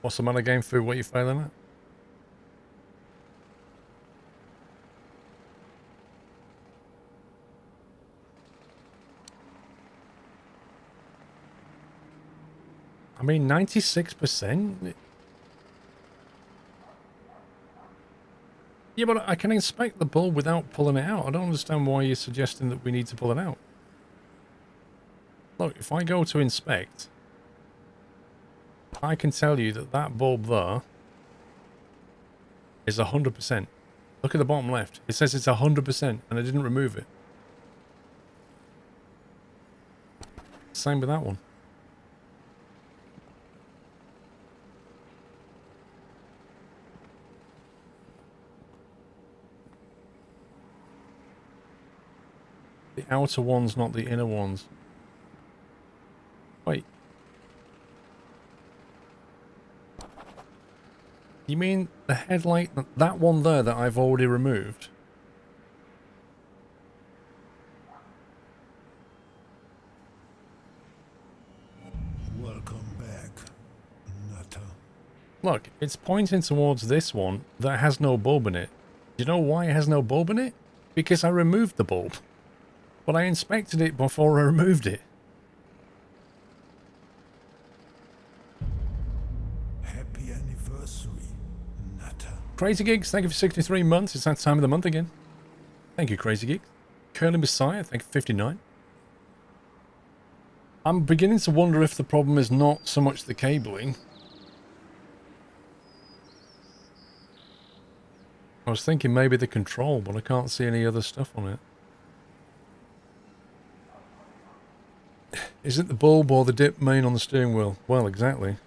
What's the matter, Game Food? What are you failing at? I mean, 96%? Yeah, but I can inspect the bulb without pulling it out. I don't understand why you're suggesting that we need to pull it out. Look, if I go to inspect, I can tell you that that bulb there is 100%. Look at the bottom left. It says it's 100% and I didn't remove it. Same with that one. The outer ones, not the inner ones. Wait. You mean the headlight, that one there that I've already removed? Welcome back, Nutter. Look, it's pointing towards this one that has no bulb in it. Do you know why it has no bulb in it? Because I removed the bulb. But I inspected it before I removed it. Happy anniversary, Nutter. Crazy Gigs, thank you for 63 months. It's that time of the month again. Thank you, Crazy Gigs. Curly Messiah, thank you for 59. I'm beginning to wonder if the problem is not so much the cabling. I was thinking maybe the control, but I can't see any other stuff on it. Is it the bulb or the dip main on the steering wheel? Well, exactly.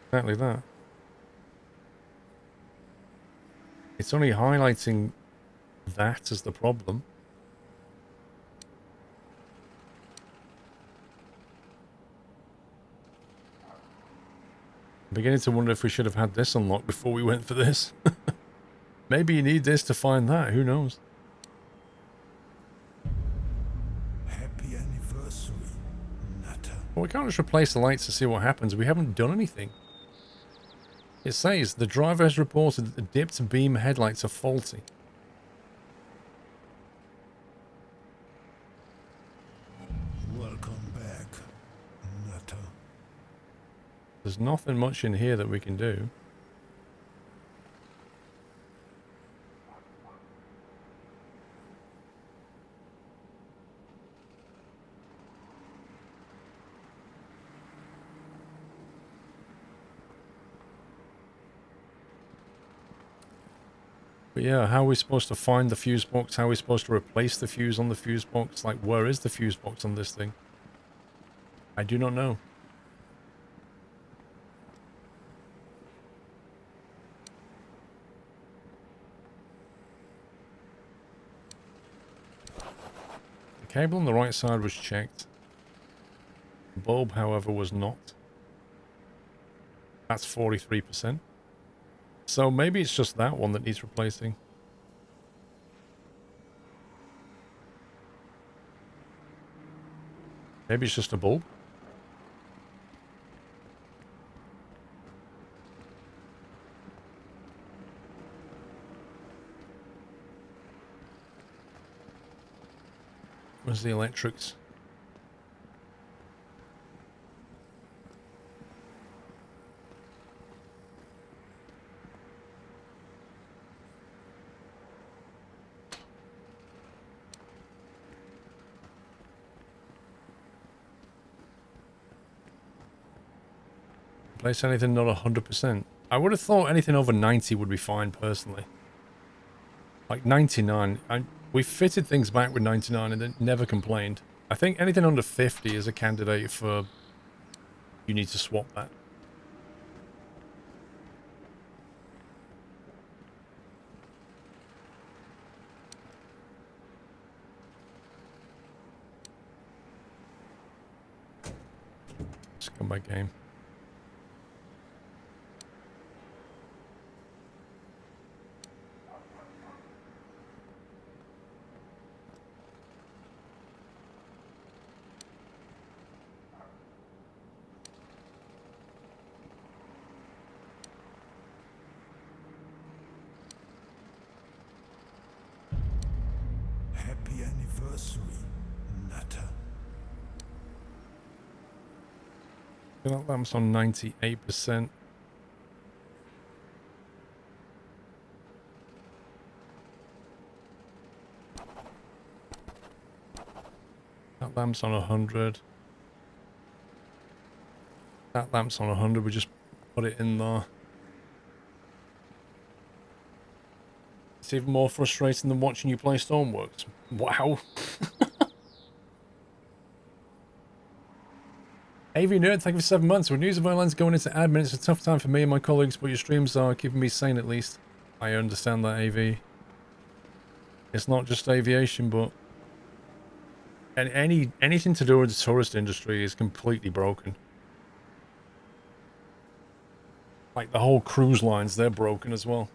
Exactly that. It's only highlighting that as the problem. I'm beginning to wonder if we should have had this unlocked before we went for this. Maybe you need this to find that, who knows? Happy anniversary, Nutter. Well, we can't just replace the lights to see what happens. We haven't done anything. It says the driver has reported that the dipped beam headlights are faulty. Welcome back, Nutter. There's nothing much in here that we can do. But yeah, how are we supposed to find the fuse box? How are we supposed to replace the fuse on the fuse box? Like, where is the fuse box on this thing? I do not know. The cable on the right side was checked. The bulb, however, was not. That's 43%. So maybe it's just that one that needs replacing. Maybe it's just a bulb. Where's the electrics? Replace anything not 100%. I would have thought anything over 90 would be fine, personally. Like 99. We fitted things back with 99 and it never complained. I think anything under 50 is a candidate for... You need to swap that. Scumbag game. Happy anniversary, Nutter. That lamp's on 98%. That lamp's on 100. That lamp's on 100. We just put it in there. It's even more frustrating than watching you play Stormworks. Wow. AV Nerd, thank you for 7 months. With news of airlines going into admin, it's a tough time for me and my colleagues, but your streams are keeping me sane at least. I understand that, AV. It's not just aviation, but anything to do with the tourist industry is completely broken. Like the whole cruise lines, they're broken as well.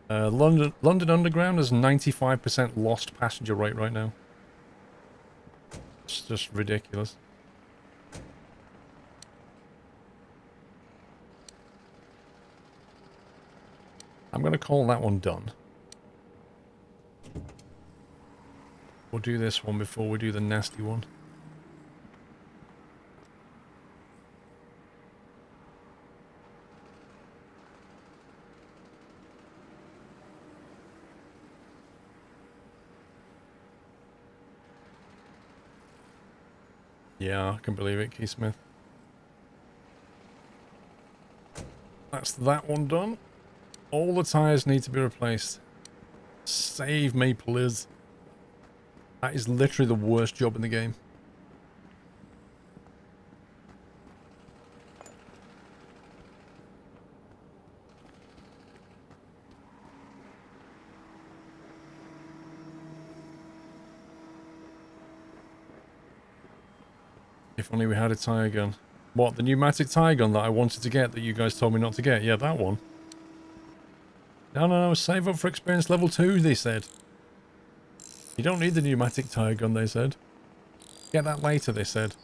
London Underground has 95% lost passenger rate right now. It's just ridiculous. I'm going to call that one done. We'll do this one before we do the nasty one. Yeah, I can believe it, Keysmith. That's that one done. All the tyres need to be replaced. Save me, please. That is literally the worst job in the game. If only we had a tyre gun. What, the pneumatic tyre gun that I wanted to get that you guys told me not to get? Yeah, that one. No, save up for experience level 2, they said. You don't need the pneumatic tyre gun, they said. Get that later, they said.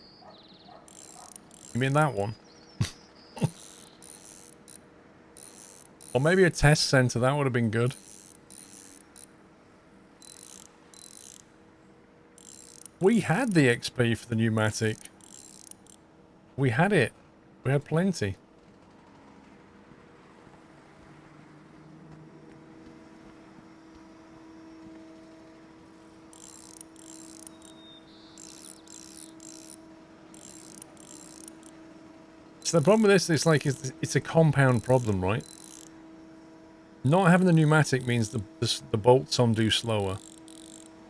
You mean that one? Or maybe a test centre, that would have been good. We had the XP for the pneumatic. We had it. We had plenty. So the problem with this is like it's a compound problem, right? Not having the pneumatic means the bolts undo slower.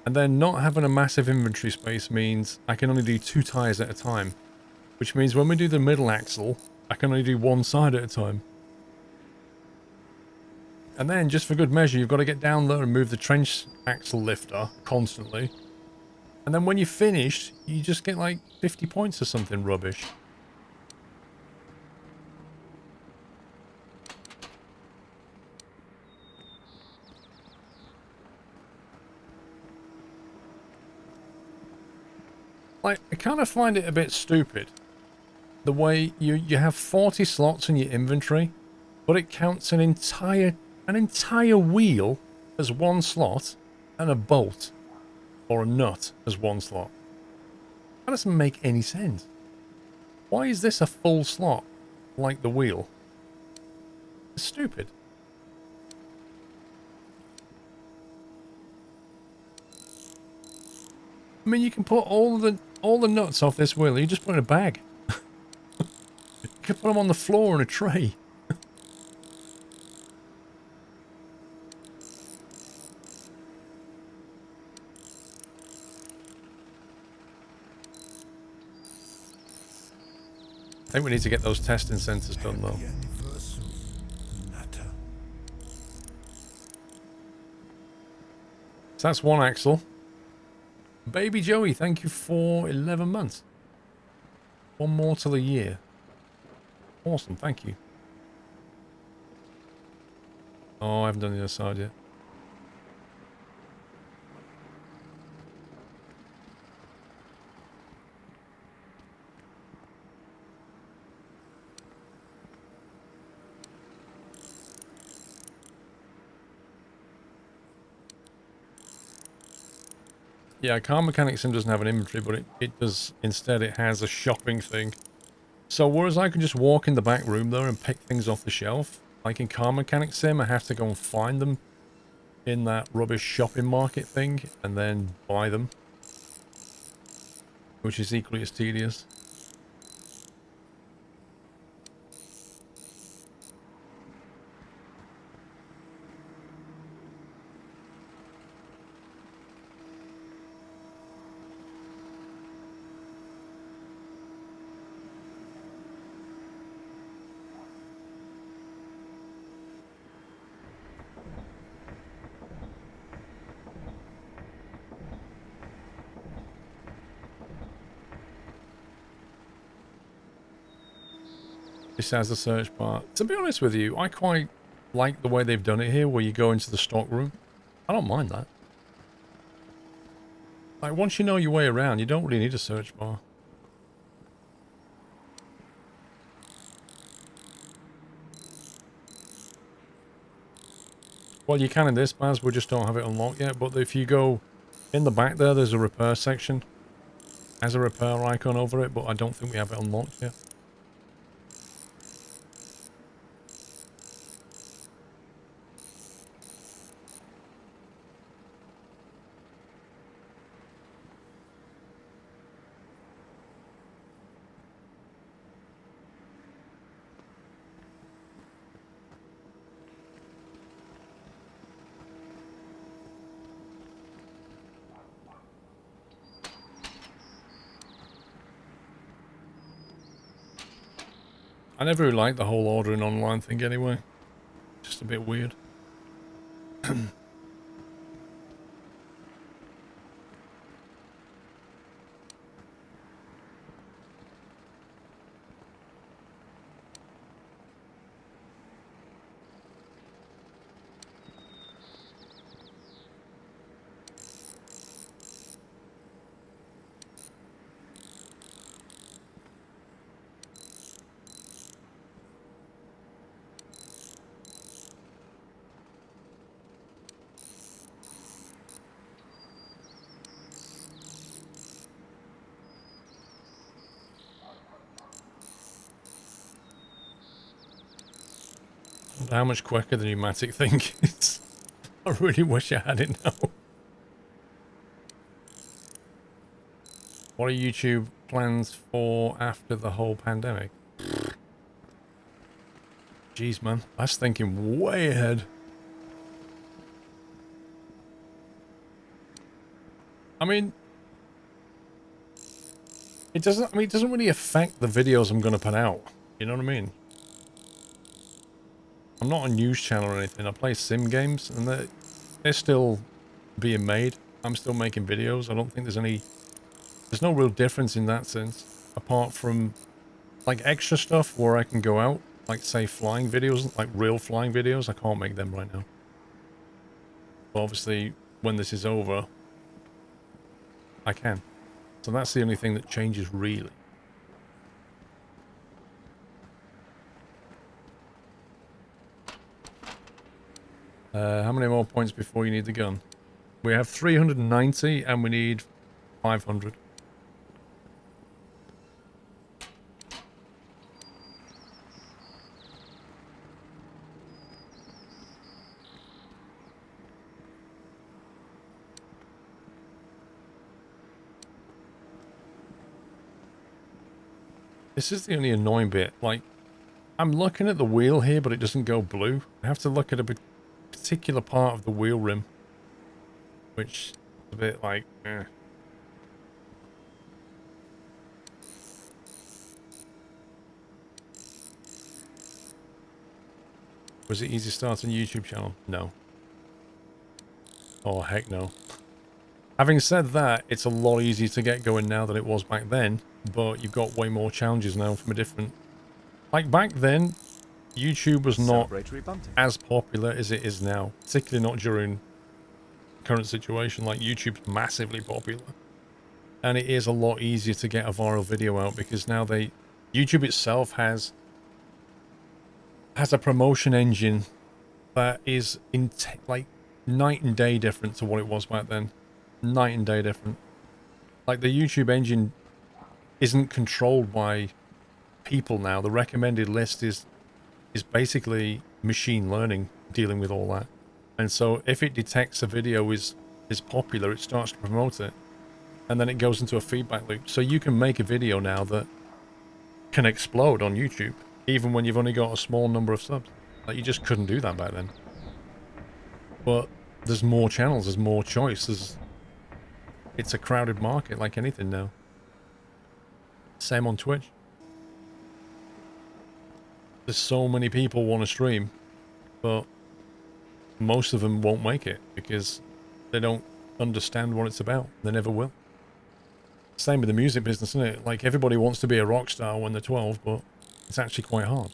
And then not having a massive inventory space means I can only do 2 tyres at a time. Which means when we do the middle axle, I can only do one side at a time. And then, just for good measure, you've got to get down there and move the trench axle lifter constantly. And then when you're finished, you just get like 50 points or something rubbish. Like, I kind of find it a bit stupid. The way you have 40 slots in your inventory, but it counts an entire wheel as one slot and a bolt or a nut as one slot. That doesn't make any sense. Why is this a full slot like the wheel? It's stupid. I mean, you can put all the nuts off this wheel. You just put in a bag. You can put them on the floor in a tray. I think we need to get those testing centres done, though. So that's one axle. Baby Joey, thank you for 11 months. One more till a year. Awesome, thank you. Oh, I haven't done the other side yet. Yeah, Car Mechanic Sim doesn't have an inventory, but it does, instead it has a shopping thing. So whereas I can just walk in the back room there and pick things off the shelf, like in Car Mechanic Sim, I have to go and find them in that rubbish shopping market thing and then buy them, which is equally as tedious. This has the search bar. To be honest with you, I quite like the way they've done it here, where you go into the stock room. I don't mind that. Like, once you know your way around, you don't really need a search bar. Well, you can in this, Baz, we just don't have it unlocked yet, but if you go in the back there, there's a repair section. Has a repair icon over it, but I don't think we have it unlocked yet. I never really liked the whole ordering online thing anyway. Just a bit weird. How much quicker the pneumatic thing is. I really wish I had it now. What are YouTube plans for after the whole pandemic? Jeez, man. That's thinking way ahead. I mean, it doesn't really affect the videos I'm going to put out. You know what I mean? I'm not a news channel or anything. I play sim games and they're still being made. I'm still making videos. I don't think there's no real difference in that sense. Apart from like extra stuff where I can go out, like say flying videos, like real flying videos. I can't make them right now. But obviously when this is over, I can. So that's the only thing that changes really. How many more points before you need the gun? We have 390 and we need 500. This is the only annoying bit. Like, I'm looking at the wheel here, but it doesn't go blue. I have to look at a particular part of the wheel rim, which is a bit like, eh. Was it easy to start a YouTube channel? No. Oh, heck no. Having said that, it's a lot easier to get going now than it was back then. but you've got way more challenges now from a different... Like back then, YouTube was not as popular as it is now, particularly not during the current situation. Like YouTube's massively popular, and it is a lot easier to get a viral video out because now YouTube itself has a promotion engine that is like night and day different to what it was back then. Night and day different. Like the YouTube engine isn't controlled by people now. The recommended list is basically machine learning dealing with all that. And so if it detects a video is popular, it starts to promote it. And then it goes into a feedback loop. So you can make a video now that can explode on YouTube, even when you've only got a small number of subs. Like you just couldn't do that back then. But there's more channels, there's more choice. It's a crowded market like anything now. Same on Twitch. There's so many people want to stream, but most of them won't make it because they don't understand what it's about. They never will. Same with the music business, isn't it? Like everybody wants to be a rock star when they're 12, but it's actually quite hard.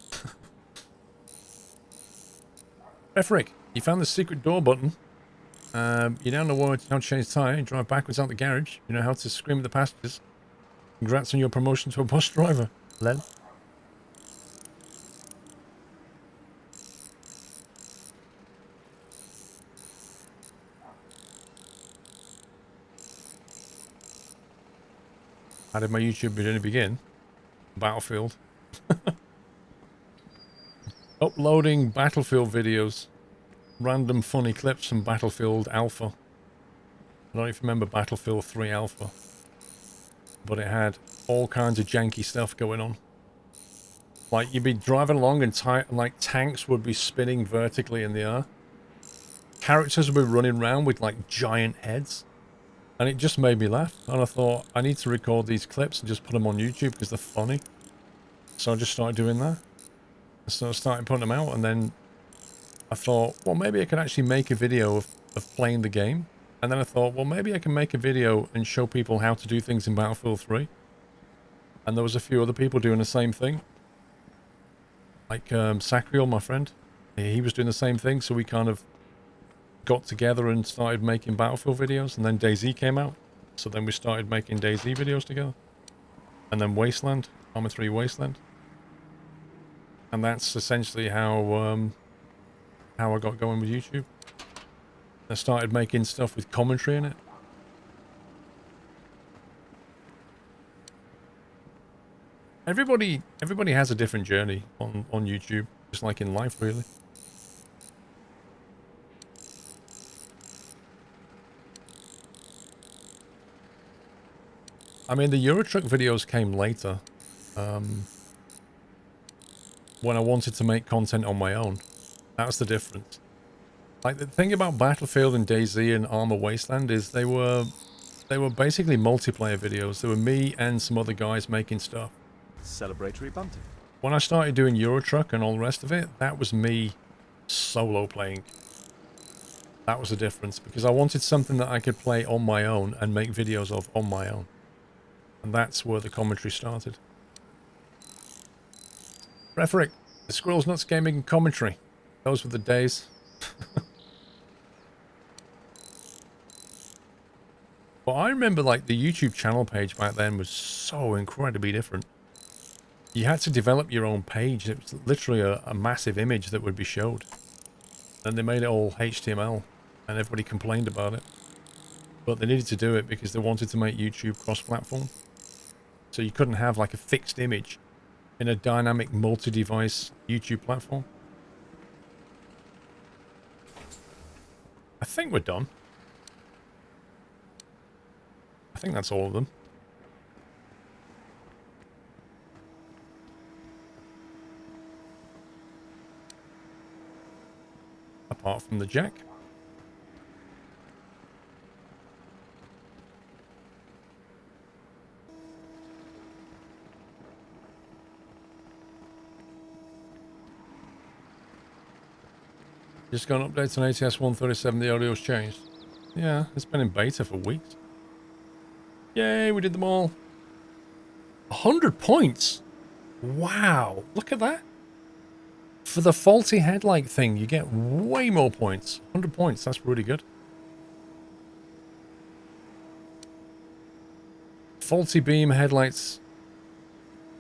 Refrick, you found the secret door button. You now know how to change tire, drive backwards out the garage. You know how to scream at the passengers. Congrats on your promotion to a bus driver, Len. How did my YouTube journey begin? Battlefield. Uploading Battlefield videos. Random funny clips from Battlefield Alpha. I don't know if you remember Battlefield 3 Alpha. But it had all kinds of janky stuff going on. Like, you'd be driving along and like tanks would be spinning vertically in the air. Characters would be running around with like giant heads. And it just made me laugh. And I thought, I need to record these clips and just put them on YouTube because they're funny. So I just started doing that. So I started putting them out, and then I thought, well, maybe I could actually make a video of playing the game. And then I thought, well, maybe I can make a video and show people how to do things in Battlefield 3. And there was a few other people doing the same thing. Like Sacriel, my friend. He was doing the same thing, so we kind of got together and started making Battlefield videos. And then DayZ came out. So then we started making DayZ videos together. And then Wasteland, Arma 3 Wasteland. And that's essentially how I got going with YouTube. I started making stuff with commentary in it. Everybody has a different journey on YouTube, just like in life, really. I mean, the Eurotruck videos came later. When I wanted to make content on my own. That's the difference. Like, the thing about Battlefield and DayZ and Arma Wasteland is they were basically multiplayer videos. There were me and some other guys making stuff. Celebratory bunting. When I started doing Eurotruck and all the rest of it, that was me solo playing. That was the difference, because I wanted something that I could play on my own and make videos of on my own. And that's where the commentary started. Refrick, the Squirrels Nuts Gaming commentary. Those were the days. But I remember, like, the YouTube channel page back then was so incredibly different. You had to develop your own page. It was literally a massive image that would be showed. And they made it all HTML, and everybody complained about it. But they needed to do it because they wanted to make YouTube cross-platform. So you couldn't have, like, a fixed image in a dynamic multi-device YouTube platform. I think we're done. I think that's all of them. Apart from the jack. Just got an update on ATS 137, the audio's changed. Yeah, it's been in beta for weeks. Yay, we did them all. 100 points. Wow. Look at that. For the faulty headlight thing, you get way more points. 100 points. That's really good. Faulty beam headlights.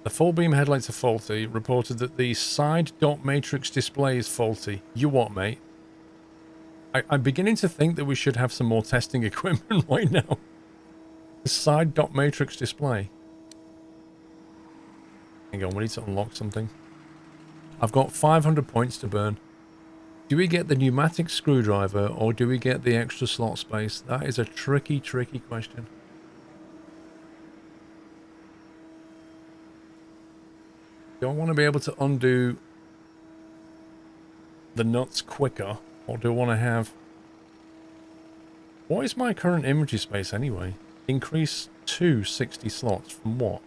The full beam headlights are faulty. Reported that the side dot matrix display is faulty. You what, mate? I'm beginning to think that we should have some more testing equipment right now. The side dot matrix display. Hang on, we need to unlock something. I've got 500 points to burn. Do we get the pneumatic screwdriver or do we get the extra slot space? That is a tricky, tricky question. Do I want to be able to undo the nuts quicker? Or do I want to have... What is my current inventory space anyway? Increase to 60 slots. From what?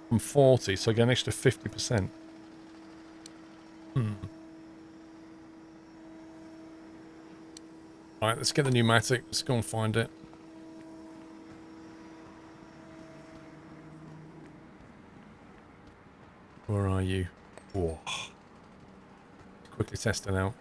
From 40, so I get an extra 50%. Alright, let's get the pneumatic. Let's go and find it. Where are you? Whoa. Quickly test it out.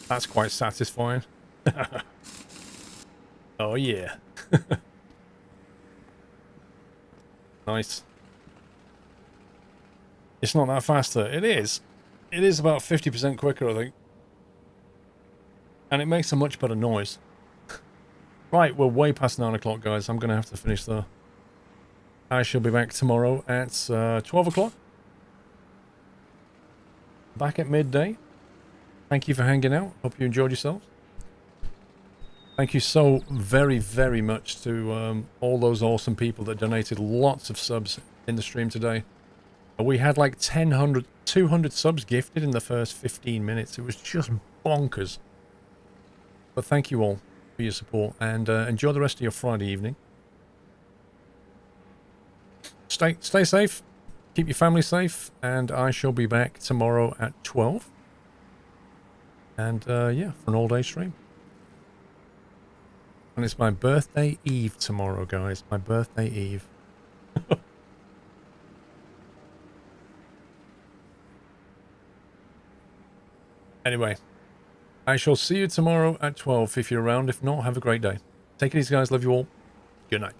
That's quite satisfying. Oh yeah. Nice. It's not that faster. It is. It is about 50% quicker, I think. And it makes a much better noise. Right, we're way past 9 o'clock, guys. I'm going to have to finish there. I shall be back tomorrow at 12 o'clock. Back at midday. Thank you for hanging out. Hope you enjoyed yourselves. Thank you so very, very much to all those awesome people that donated lots of subs in the stream today. We had like 200 subs gifted in the first 15 minutes. It was just bonkers. But thank you all for your support and enjoy the rest of your Friday evening. Stay safe. Keep your family safe. And I shall be back tomorrow at 12. And yeah, for an all-day stream. And it's my birthday eve tomorrow, guys. My birthday eve. Anyway, I shall see you tomorrow at 12 if you're around. If not, have a great day. Take it easy, guys. Love you all. Good night.